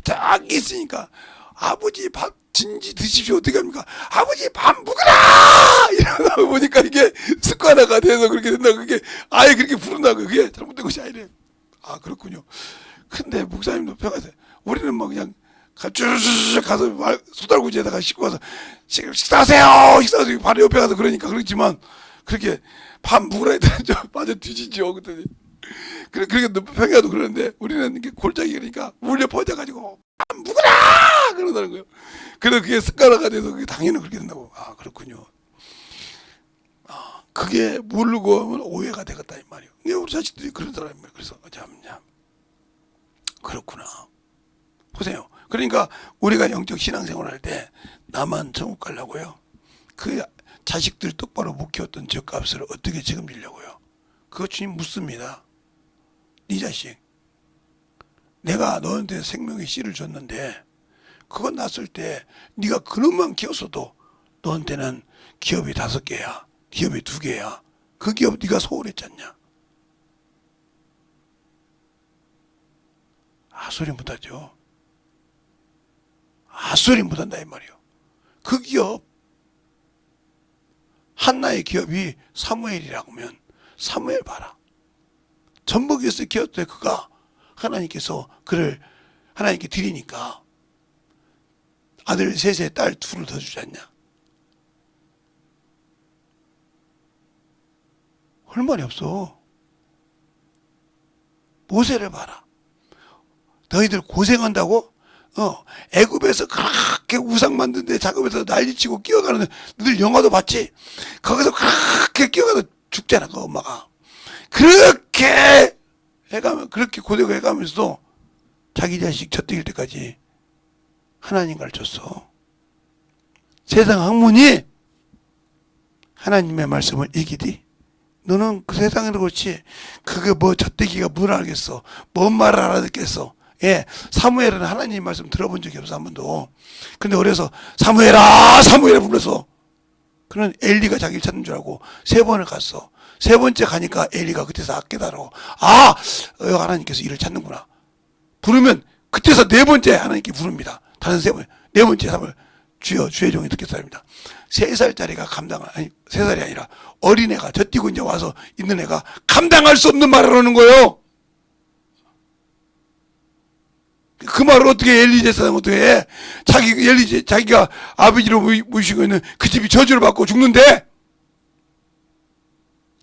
딱 있으니까 아버지 밥 진지 드십시오. 어떻게 합니까? 아버지 밥 먹어라! 이러다 보니까 이게 습관화가 돼서 그렇게 된다. 그게 아예 그렇게 부른다고. 그게 잘못된 것이 아니래. 아, 그렇군요. 근데 목사님도 평가하세요. 우리는 뭐 그냥 쭈르르 가서 소달구지에다가 싣고 와서 식사하세요! 식사하세요! 바로 옆에 가서 그러니까 그렇지만 그렇게 밥 먹으라 했더니 빠져 뒤지죠. 그랬더니. 그렇게 평가도 그러는데 우리는 이렇게 골짜기 그러니까 울려 퍼져가지고 밥 먹으라! 그러다는 거예요. 그래서 그게 습관화가 돼서 그게 당연히 그렇게 된다고. 아, 그렇군요. 그게 모르고 하면 오해가 되겠다 이 말이에요. 우리 자식들이 그러더라 이 말이에요. 그래서 참 그렇구나. 보세요. 그러니까 우리가 영적 신앙생활 할 때 나만 천국 가려고요. 그 자식들 똑바로 못 키웠던 죗값을 어떻게 책임지려고요. 그거 주님 묻습니다. 네 자식, 내가 너한테 생명의 씨를 줬는데 그거 낳았을 때 네가 그놈만 키웠어도 너한테는 기업이 5개야, 기업이 2개야. 그 기업 네가 소홀했지 않냐? 소리 못하죠. 소리 못한다 이 말이요. 그 기업, 한나의 기업이 사무엘이라고 하면 사무엘 봐라. 전복에서 기업때 그가 하나님께서 그를 하나님께 드리니까 아들 3에 딸 2를 더 주지 않냐? 할 말이 없어. 모세를 봐라. 너희들 고생한다고? 애굽에서 그렇게 우상 만드는데 작업해서 난리치고 끼어가는 너희들 영화도 봤지? 거기서 그렇게 끼어가서 죽잖아 그 엄마가. 그렇게 해가면 그렇게 고되고 해가면서도 자기 자식 젖먹일 때까지 하나님 가르쳤어. 세상 학문이 하나님의 말씀을 이기디? 너는 그 세상에도 그렇지 그게 뭐 젖대기가 뭘 알겠어. 뭔 말을 알아듣겠어. 예, 사무엘은 하나님 말씀 들어본 적이 없어 한 번도. 근데 어려서 사무엘아 사무엘을 불러서 그는 엘리가 자기를 찾는 줄 알고 3번을 갔어. 3번째 가니까 엘리가 그때서 깨달아. 하나님께서 이를 찾는구나. 부르면 그때서 4번째 하나님께 부릅니다. 다른 3번, 4번째 3번 주여 주의 종이 듣겠사옵니다. 3살짜리가 아니 3살이 아니라 어린애가 젖뛰고 이제 와서 있는 애가 감당할 수 없는 말을 하는 거예요. 그 말을 어떻게 엘리 제사장 어떻게 해? 자기가 아버지로 모시고 있는 그 집이 저주를 받고 죽는데.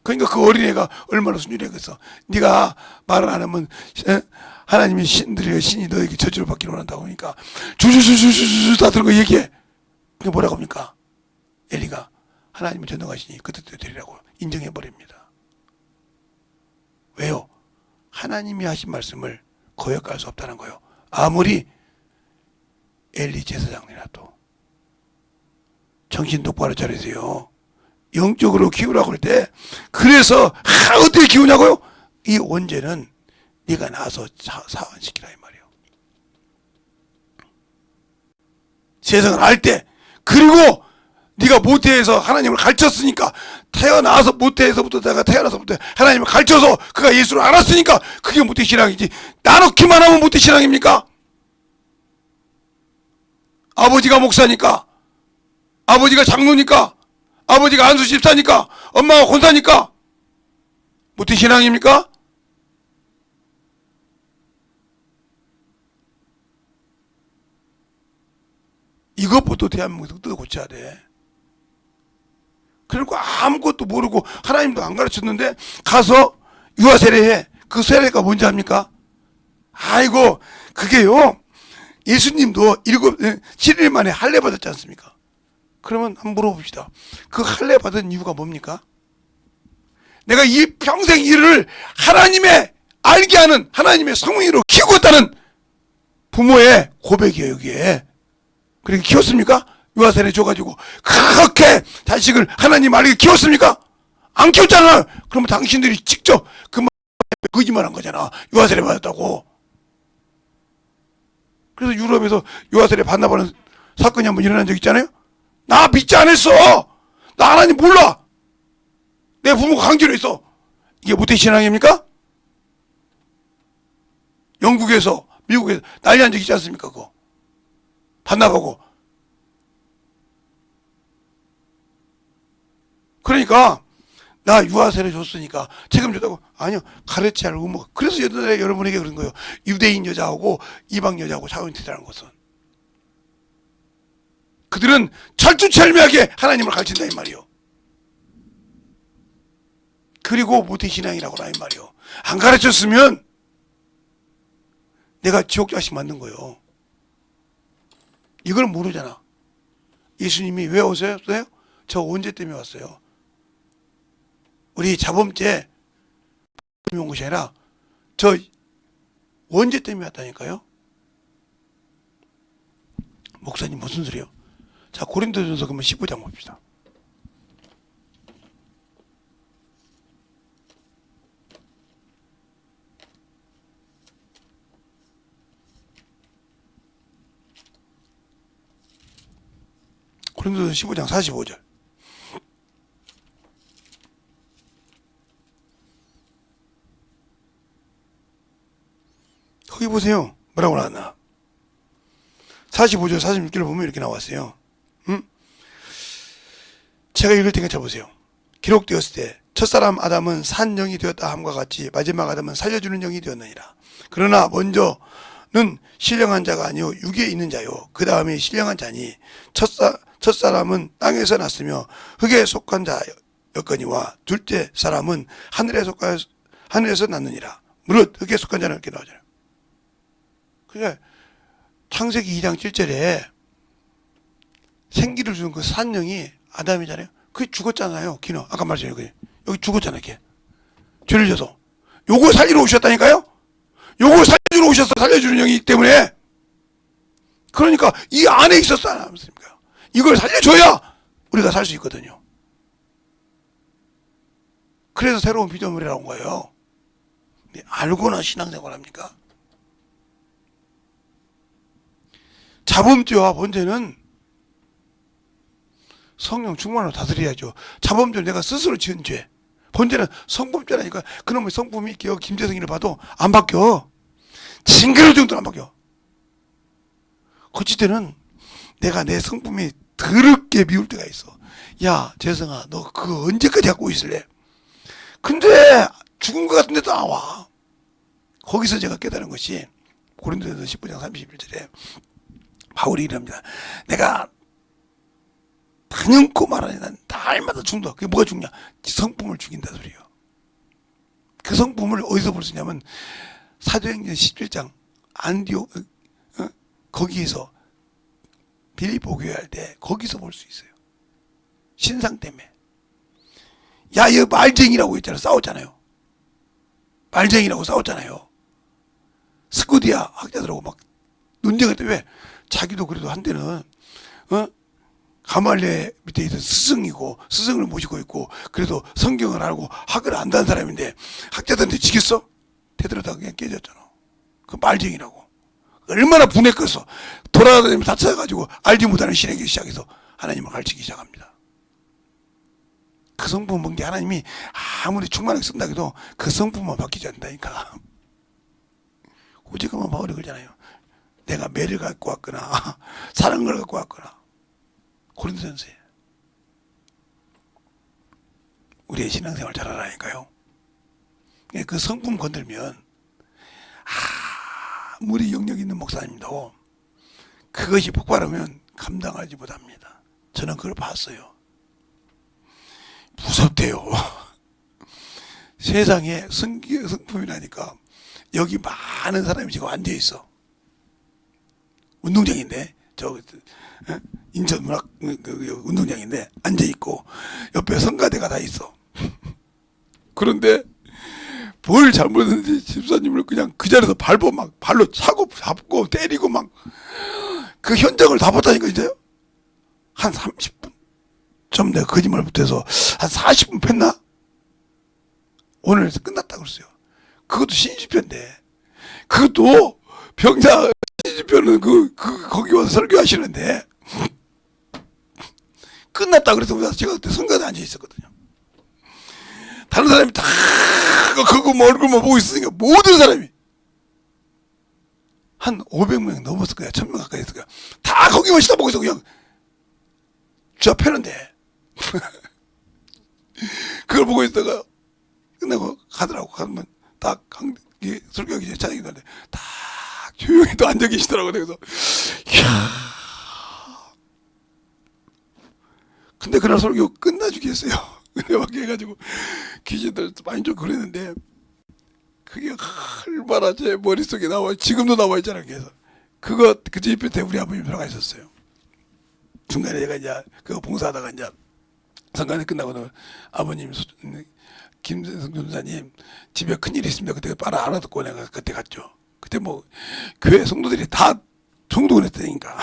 그러니까 그 어린애가 얼마나 순진했겠어. 네가 말을 안 하면 하나님의 신이 너에게 저주를 받기를 원한다고 하니까 주주주주주주 다 들고 얘기해. 그게 뭐라고 합니까? 엘리가 하나님은 전능하시니 그 뜻대로 되리라고 인정해버립니다. 왜요? 하나님이 하신 말씀을 거역할 수 없다는 거예요. 아무리 엘리 제사장이라도 정신 똑바로 차리세요. 영적으로 키우라고 할 때 그래서 어떻게 키우냐고요? 이 원죄는 네가 나서 사원시키라 이 말이에요. 세상을 알 때 그리고 네가 모태에서 하나님을 가르쳤으니까 태어나서 모태에서부터 내가 태어나서부터 하나님을 가르쳐서 그가 예수를 알았으니까 그게 모태신앙이지. 나놓기만 하면 모태신앙입니까? 아버지가 목사니까, 아버지가 장로니까, 아버지가 안수 집사니까, 엄마가 권사니까 모태신앙입니까? 이것부터 대한민국에서 뜯어 고쳐야 돼. 그리고 아무것도 모르고 하나님도 안 가르쳤는데 가서 유아 세례해. 그 세례가 뭔지 압니까? 아이고 그게요, 예수님도 7일 만에 할례 받았지 않습니까? 그러면 한번 물어봅시다. 그 할례 받은 이유가 뭡니까? 내가 이 평생 일을 하나님의 알게 하는 하나님의 성령으로 키우고 있다는 부모의 고백이에요 이게. 그렇게 키웠습니까? 유아세례 줘가지고 그렇게 자식을 하나님 알게 키웠습니까? 안 키웠잖아요. 그러면 당신들이 직접 그 거짓말한 거잖아. 유아세례 받았다고. 그래서 유럽에서 유아세례 받나보는 사건이 한번 일어난 적 있잖아요. 나 믿지 않았어. 나 하나님 몰라. 내 부모가 강제로 했어. 이게 모태신앙입니까? 영국에서 미국에서 난리 난 적 있지 않습니까? 그거 받나보고. 그러니까 나 유아세례 줬으니까 책임졌다고. 아니요, 가르쳐야 할 의무가. 그래서 옛날에 여러분에게 그런 거예요. 유대인 여자하고 이방 여자하고 차원이 되라는 것은 그들은 철두철미하게 하나님을 가르친다 이 말이요. 그리고 모태신앙이라고 하이 말이요. 안 가르쳤으면 내가 지옥 자식 만든 거예요. 이걸 모르잖아. 예수님이 왜 오셨어요? 저 원죄 때문에 왔어요. 우리 자범죄 온 것이 아니라 저 원죄 때문에 왔다니까요. 목사님 무슨 소리요? 자, 고린도전서 그러면 15장 봅시다. 고린도전서 15장 45절. 거기 보세요. 뭐라고 나왔나? 45절 46절을 보면 이렇게 나왔어요. 제가 읽을 테니까 쳐보세요. 기록되었을 때 첫사람 아담은 산 영이 되었다 함과 같이 마지막 아담은 살려주는 영이 되었느니라. 그러나 먼저는 신령한 자가 아니요 육에 있는 자요 그 다음에 신령한 자니 첫사람은 땅에서 났으며 흙에 속한 자였거니와 둘째 사람은 하늘에서 났느니라. 무릇 흙에 속한 자는 이렇게 나오잖아요. 그러니까 창세기 2장 7절에 생기를 주는 그 산영이 아담이잖아요. 그게 죽었잖아요. 기너 아까 말했잖아요. 여기 죽었잖아요. 걔 죄를 져서 요거 살리러 오셨다니까요. 요거 살리러 오셨어. 살려주는 영이기 때문에. 그러니까 이 안에 있었어 안 않습니까? 이걸 살려줘야 우리가 살 수 있거든요. 그래서 새로운 피조물이라고 온 거예요. 알고나 신앙생활합니까? 자범죄와 번제는 성령 충만으로 다스려야죠. 자범죄는 내가 스스로 지은 죄. 번제는 성품죄라니까. 그놈의 성품이 김재성이를 봐도 안 바뀌어. 징그러울 정도로 안 바뀌어. 거칠 때는 내가 내 성품이 더럽게 미울 때가 있어. 야 재성아 너 그거 언제까지 갖고 있을래? 근데 죽은 것 같은데 나와. 거기서 제가 깨달은 것이 고린도전서 15장 31절에 바울이 이럽니다. 내가 단연코 말하니 난 날마다 죽는다. 그게 뭐가 죽냐? 성품을 죽인다 소리요. 그 성품을 어디서 볼 수 있냐면 사도행전 17장 안디오 거기에서 빌립보 교회 할 때 거기서 볼 수 있어요. 신상 때문에. 야, 얘 말쟁이라고 했잖아. 싸웠잖아요. 말쟁이라고 싸웠잖아요. 스쿠디아 학자들하고 막 논쟁할 때 왜? 자기도 그래도 한때는 가말레 밑에 있던 스승이고 스승을 모시고 있고 그래도 성경을 알고 학을 안다는 사람인데 학자들한테 지겠어? 되돌아다 그냥 깨졌잖아. 그 말쟁이라고. 얼마나 분했겠어. 돌아다니면서 다쳐가지고 알지 못하는 신에게 시작해서 하나님을 가르치기 시작합니다. 그 성품 본 게 하나님이 아무리 충만하게 쓴다 해도 그 성품만 바뀌지 않는다니까. 오직하면 바울이 그러잖아요. 내가 매를 갖고 왔거나 사랑을 갖고 왔거나. 고린도전서에 우리의 신앙생활 잘하라니까요. 그 성품 건들면 아무리 영역 있는 목사님도 그것이 폭발하면 감당하지 못합니다. 저는 그걸 봤어요. 무섭대요. 세상에 성품이라니까 여기 많은 사람이 지금 앉아있어. 운동장인데 인천 문학 운동장인데 앉아있고 옆에 성가대가 다 있어. 그런데 뭘 잘못했는지 집사님을 그냥 그 자리에서 밟고 막 발로 차고 잡고 때리고 막 그 현장을 다 봤다니까. 이제요 한 30분 좀 내가 거짓말 못해서 한 40분 팼나? 오늘 끝났다 그랬어요. 그것도 신집회인데 그것도 병자 신집회는 거기 와서 설교하시는데 끝났다 그래서 제가 그때 성가대 앉아 있었거든요. 다른 사람이 다 그거 얼굴만 보고 있으니까 모든 사람이 한 500명 넘었을 거야. 1000명 가까이 했을 거야. 다 거기만 쳐다보고 있어. 그냥 저 패는데 그걸 보고 있다가 끝나고 가더라고. 가면 딱 설교하기 전에 찬양이 나는데 딱 조용히 또 앉아 계시더라고. 그래서 이야. 근데 그날 설교 끝나주겠어요. 근데 막 해가지고 귀신들 많이 좀 그랬는데 그게 얼마나 제 머릿속에 나와. 지금도 나와 있잖아요. 그래서 그 집회 때 우리 아버님 들어가 있었어요. 중간에 제가 이제 그거 봉사하다가 이제 성간에 끝나고는 아버님 김선성 전사님 집에 큰일이 있습니다. 그때 알아듣고 내가 그때 갔죠. 그때 뭐 교회 성도들이 다 총동을 했다니까.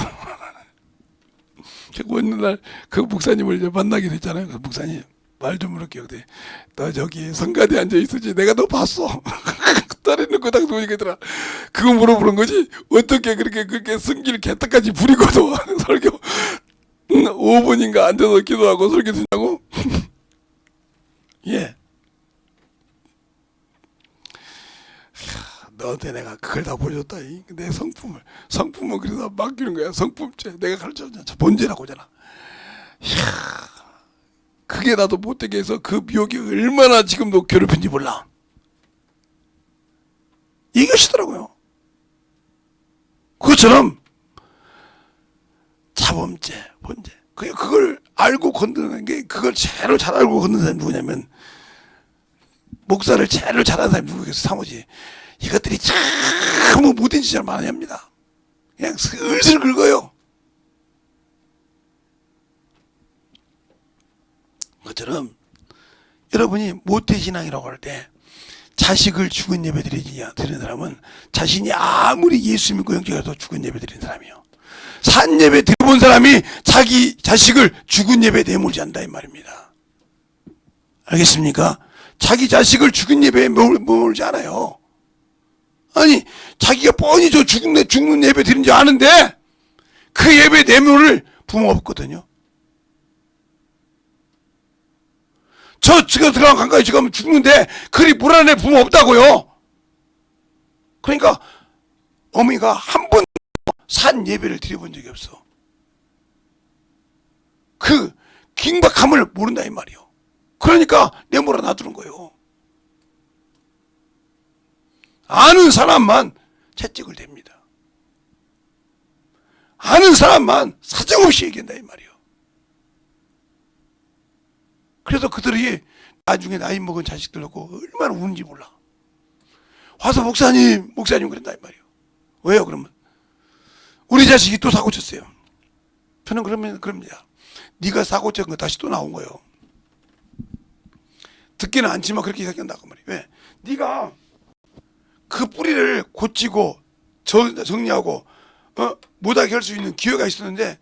제가 어느 날 그 목사님을 이제 만나게 됐잖아요. 그 목사님 말 좀 그렇게 돼. 너 저기 성가대 앉아 있었지. 내가 너 봤어. 딸 있는 거 딱 보니까 그거 물어보는 거지. 어떻게 그렇게 성질 개떡까지 부리고도 설교 5분인가 앉아서 기도하고 설교 듣냐고. 예. 너한테 내가 그걸 다 보여줬다. 내 성품을 그래서 맡기는 거야. 성품죄. 내가 가르쳐줬잖아. 본죄라고 하잖아. 이야, 그게 나도 못되게 해서 그 미혹이 얼마나 지금도 괴롭힌지 몰라. 이것이더라고요. 그것처럼 자범죄, 본죄. 그걸 알고 건드는 게, 그걸 제대로 잘 알고 건드는 사람이 누구냐면, 목사를 제대로 잘하는 사람이 누구겠어, 사모지. 이것들이 참 못된 짓을 많이 합니다. 그냥 슬슬 긁어요. 그것처럼 여러분이 모태신앙이라고 할 때 자식을 죽은 예배 드리는 사람은 자신이 아무리 예수 믿고 영적이라도 죽은 예배 드리는 사람이에요. 산 예배 드려본 사람이 자기 자식을 죽은 예배에 내몰지 않는다 이 말입니다. 알겠습니까? 자기 자식을 죽은 예배에 내몰지 않아요. 아니 자기가 뻔히 저 죽는 예배 드린 줄 아는데 그 예배 내모를 부모가 없거든요. 지가 들어간 강가에 지금 죽는데 그리 물 안에 부모 없다고요. 그러니까 어머니가 한 번 산 예배를 드려본 적이 없어. 그 긴박함을 모른다 이 말이요. 그러니까 내몰아 놔두는 거예요. 아는 사람만 채찍을 댑니다. 아는 사람만 사정없이 얘기한다 이 말이요. 그래서 그들이 나중에 나이 먹은 자식들하고 얼마나 우는지 몰라. 와서 목사님 그런다 이 말이요. 왜요 그러면? 우리 자식이 또 사고 쳤어요. 저는 그럽니다. 네가 사고 친 거 다시 또 나온 거예요. 듣기는 않지만 그렇게 생각한다고 말이에요. 왜? 네가 그 뿌리를 고치고 정리하고 못하게 할 수 있는 기회가 있었는데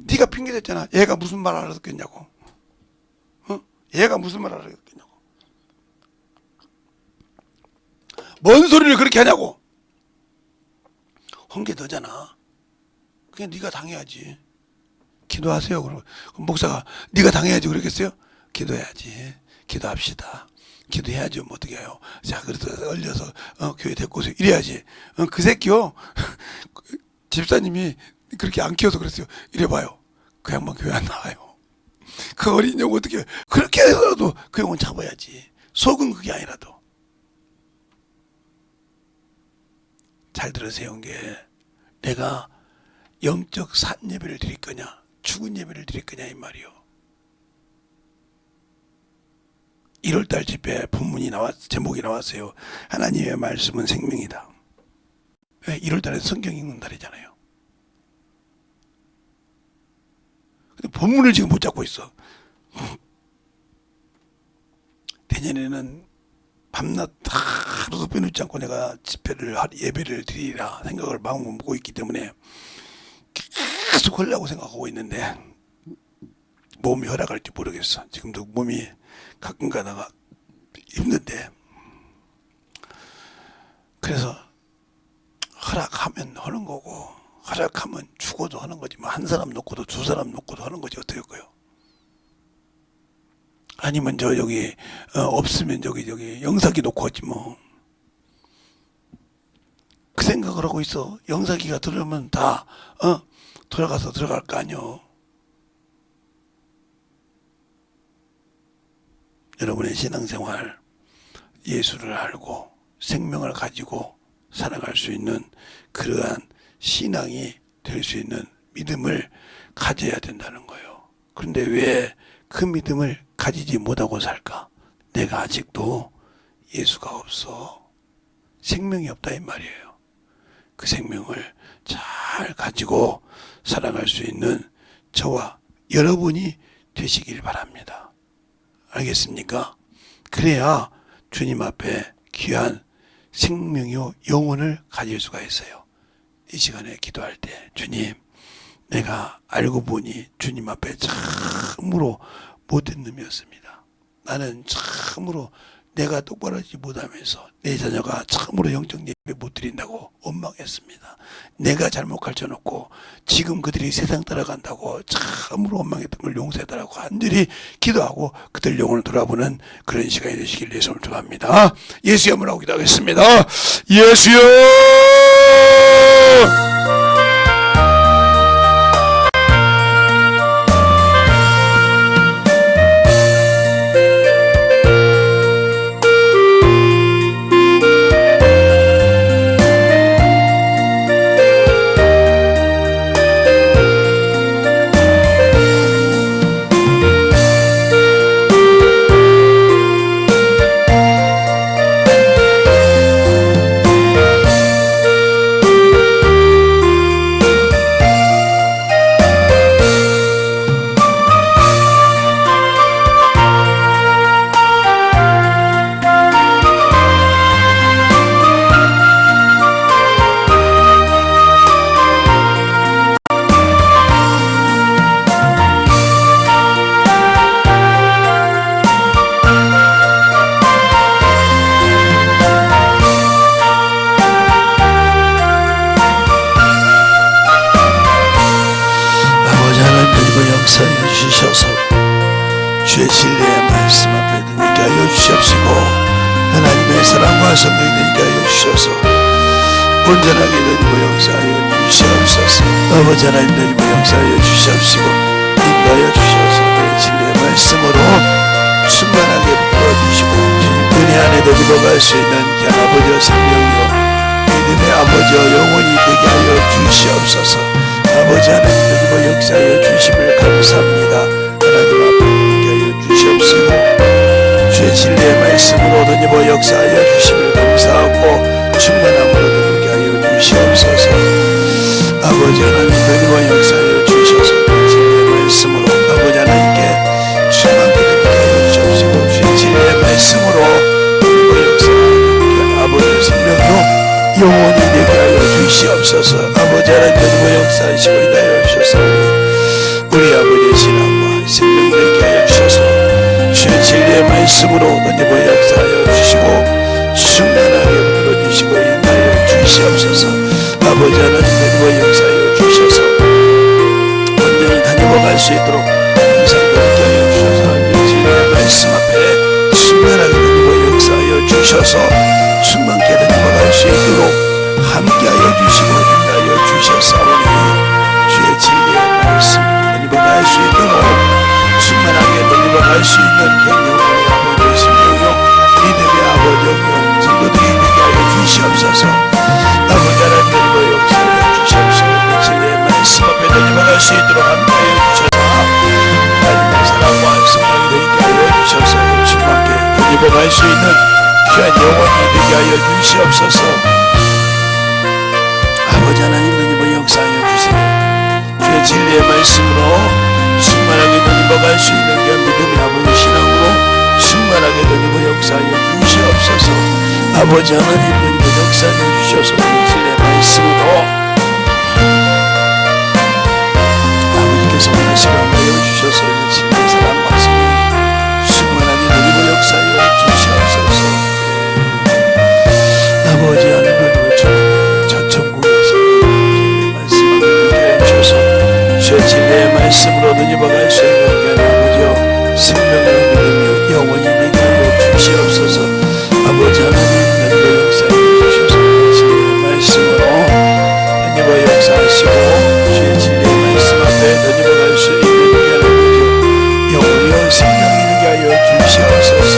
네가 핑계 댔잖아. 얘가 무슨 말 알아듣겠냐고. 얘가 무슨 말 알아듣겠냐고. 뭔 소리를 그렇게 하냐고. 한 게 너잖아. 그냥 네가 당해야지. 기도하세요. 그럼 목사가 네가 당해야지 그러겠어요? 기도해야지. 기도합시다. 기도해야죠. 뭐 어떻게 해요? 자, 그래서 얼려서 교회 데리고 오세요. 이래야지. 그 새끼요. 집사님이 그렇게 안 키워서 그랬어요. 이래봐요. 그 양반 교회 안 나와요. 그 어린 영 어떻게 그렇게 해서라도 그 영혼 잡아야지. 속은 그게 아니라도. 잘 들으세요. 게 내가 영적 산 예배를 드릴 거냐 죽은 예배를 드릴 거냐 이 말이요. 1월달 집회 본문이 제목이 나왔어요. 하나님의 말씀은 생명이다. 왜? 1월달에 성경 읽는 달이잖아요. 근데 본문을 지금 못 잡고 있어. 내년에는 밤낮 하루도 빼놓지 않고 내가 예배를 드리라 생각을 마음을 먹고 있기 때문에 계속 하려고 생각하고 있는데 몸이 허락할지 모르겠어. 지금도 몸이 가끔 가다가 힘든데 그래서 허락하면 하는 거고 허락하면 죽어도 하는 거지. 뭐 한 사람 놓고도 두 사람 놓고도 하는 거지. 어떻게 할까요? 아니면 여기 없으면 여기 영사기 놓고 하지 뭐. 그 생각을 하고 있어. 영사기가 들어오면 다 돌아가서 들어갈 거 아니요. 여러분의 신앙생활 예수를 알고 생명을 가지고 살아갈 수 있는 그러한 신앙이 될 수 있는 믿음을 가져야 된다는 거예요. 그런데 왜 그 믿음을 가지지 못하고 살까? 내가 아직도 예수가 없어. 생명이 없다 이 말이에요. 그 생명을 잘 가지고 살아갈 수 있는 저와 여러분이 되시길 바랍니다. 알겠습니까? 그래야 주님 앞에 귀한 생명이요 영혼을 가질 수가 있어요. 이 시간에 기도할 때 주님, 내가 알고 보니 주님 앞에 참으로 못된 놈이었습니다. 나는 참으로 내가 똑바로 하지 못하면서 내 자녀가 참으로 영적 예배 못 드린다고 원망했습니다. 내가 잘못 가르쳐놓고 지금 그들이 세상 따라간다고 참으로 원망했던 걸 용서해달라고 간절히 기도하고 그들 영혼을 돌아보는 그런 시간이 되시길 위해서 축원합니다. 예수의 이름으로 기도하겠습니다. 예수여! 역사해 주셔서 주의 진리의 말씀 앞에 드니게 하여 주시옵시고 하나님의 사랑과 성령이 되게 하여 주셔서 온전하게 되고 역사하여 주시옵소서. 아버지 하나님 되고 역사하여 주시옵시고 인도하여 주셔서 그 진리의 말씀으로 충만하게 부어주시고 은혜 안에 되고 갈 수 있는 아버지의 생명이요 믿음의 아버지여 영원히 되게 하여 주시옵소서. 아버지 하나님 되고 역사하여 주심을 감사합니다. 하나님 앞에 되게 하여 주시옵시고 주의 진리의 말씀으로 되고 역사하여 주심을 감사하고 충만함으로 되게 하여 주시옵소서. 아버지 하나님 되고 역사하여 주셔서 그 진리의 말씀으로 아버지 하나님께 충만하게 되게 하여 주시옵시고 주의 진리의 말씀으로 되고 역사하여 아버지의 생명이요 영원히 되게 하여 주시옵소서. 아버지 하나님 되고 역사하시고 인하여 주셔서 우리 아버지의 신앙과 생명이 되게 하여 주셔서 주의 진리의 말씀으로 되고 역사하여 주시고 충만하게 불러주시고 인하여 주시옵소서. 아버지 하나님 되고 역사하여 주셔서 온전히 다녀갈 수 있도록 항상 되게 하여 주셔서 진리의 말씀 앞에 충만하게 되고 역사하여 주셔서 충만케 되어갈 수 있도록 함께하여 주시고 인하여 주셨사오니 주의 진리의 말씀 되어갈 수 있도록 충만하게 되어갈 수 있는 영혼의 아버지의 심령이요 믿음의 아버지요 성도들이 되게 하여 주시옵소서. 아버지 하나님 되어 역사하여 주시옵소서. 진리의 말씀 앞에 되어갈 수 있도록 함께하여 주셔서 하나님의 사랑과 성령이 되게 하여 주셔서 충만하게 되어갈 수 있는 귀한 영혼이 되게 하여 주시옵소서. 아버지 하나님 주님 역사하여 주세요. 주의 진리의 말씀으로 충만하게 되어갈 수 있는 귀한 믿음의 아버지 신앙으로 충만하게 되어 역사하여 주시옵소서. 아버지 하나님 주님 역사하여 주셔서 진리의 말씀으로 아버지께서 원하시고 하여 주셔서 진리의 사랑과 성령이 충만하게 되어 역사하여 주시옵소서. 아버지 하나님 저 천국에서 진리의 말씀을 듣게 해주셔서 주의 진리의 말씀으로 눈여겨갈 수 있는 아버지여 생명의 믿음이 영원히 되게 하여 주시옵소서. 아버지 하나님 눈여겨 역사해 주셔서 진리의 말씀으로 눈여겨 역사하시고 주의 진리의 말씀 앞에 눈여겨갈 수 있는 아버지여 영원히 생명이 되게 하여 주시옵소서.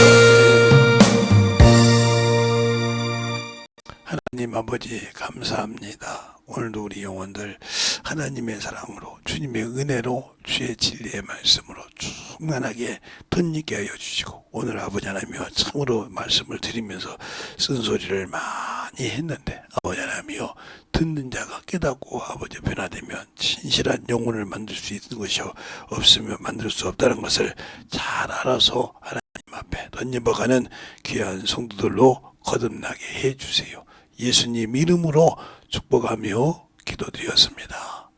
하나님 아버지 감사합니다. 오늘도 우리 영혼들 하나님의 사랑으로 주님의 은혜로 주의 진리의 말씀으로 충만하게 덧입게 하여 주시고 오늘 아버지 하나님이여 참으로 말씀을 드리면서 쓴소리를 많이 했는데 아버지 하나님이여 듣는 자가 깨닫고 아버지 변화되면 진실한 영혼을 만들 수 있는 것이 없으면 만들 수 없다는 것을 잘 알아서 하나님 앞에 던져버가는 귀한 성도들로 거듭나게 해주세요. 예수님 이름으로 축복하며 기도드렸습니다.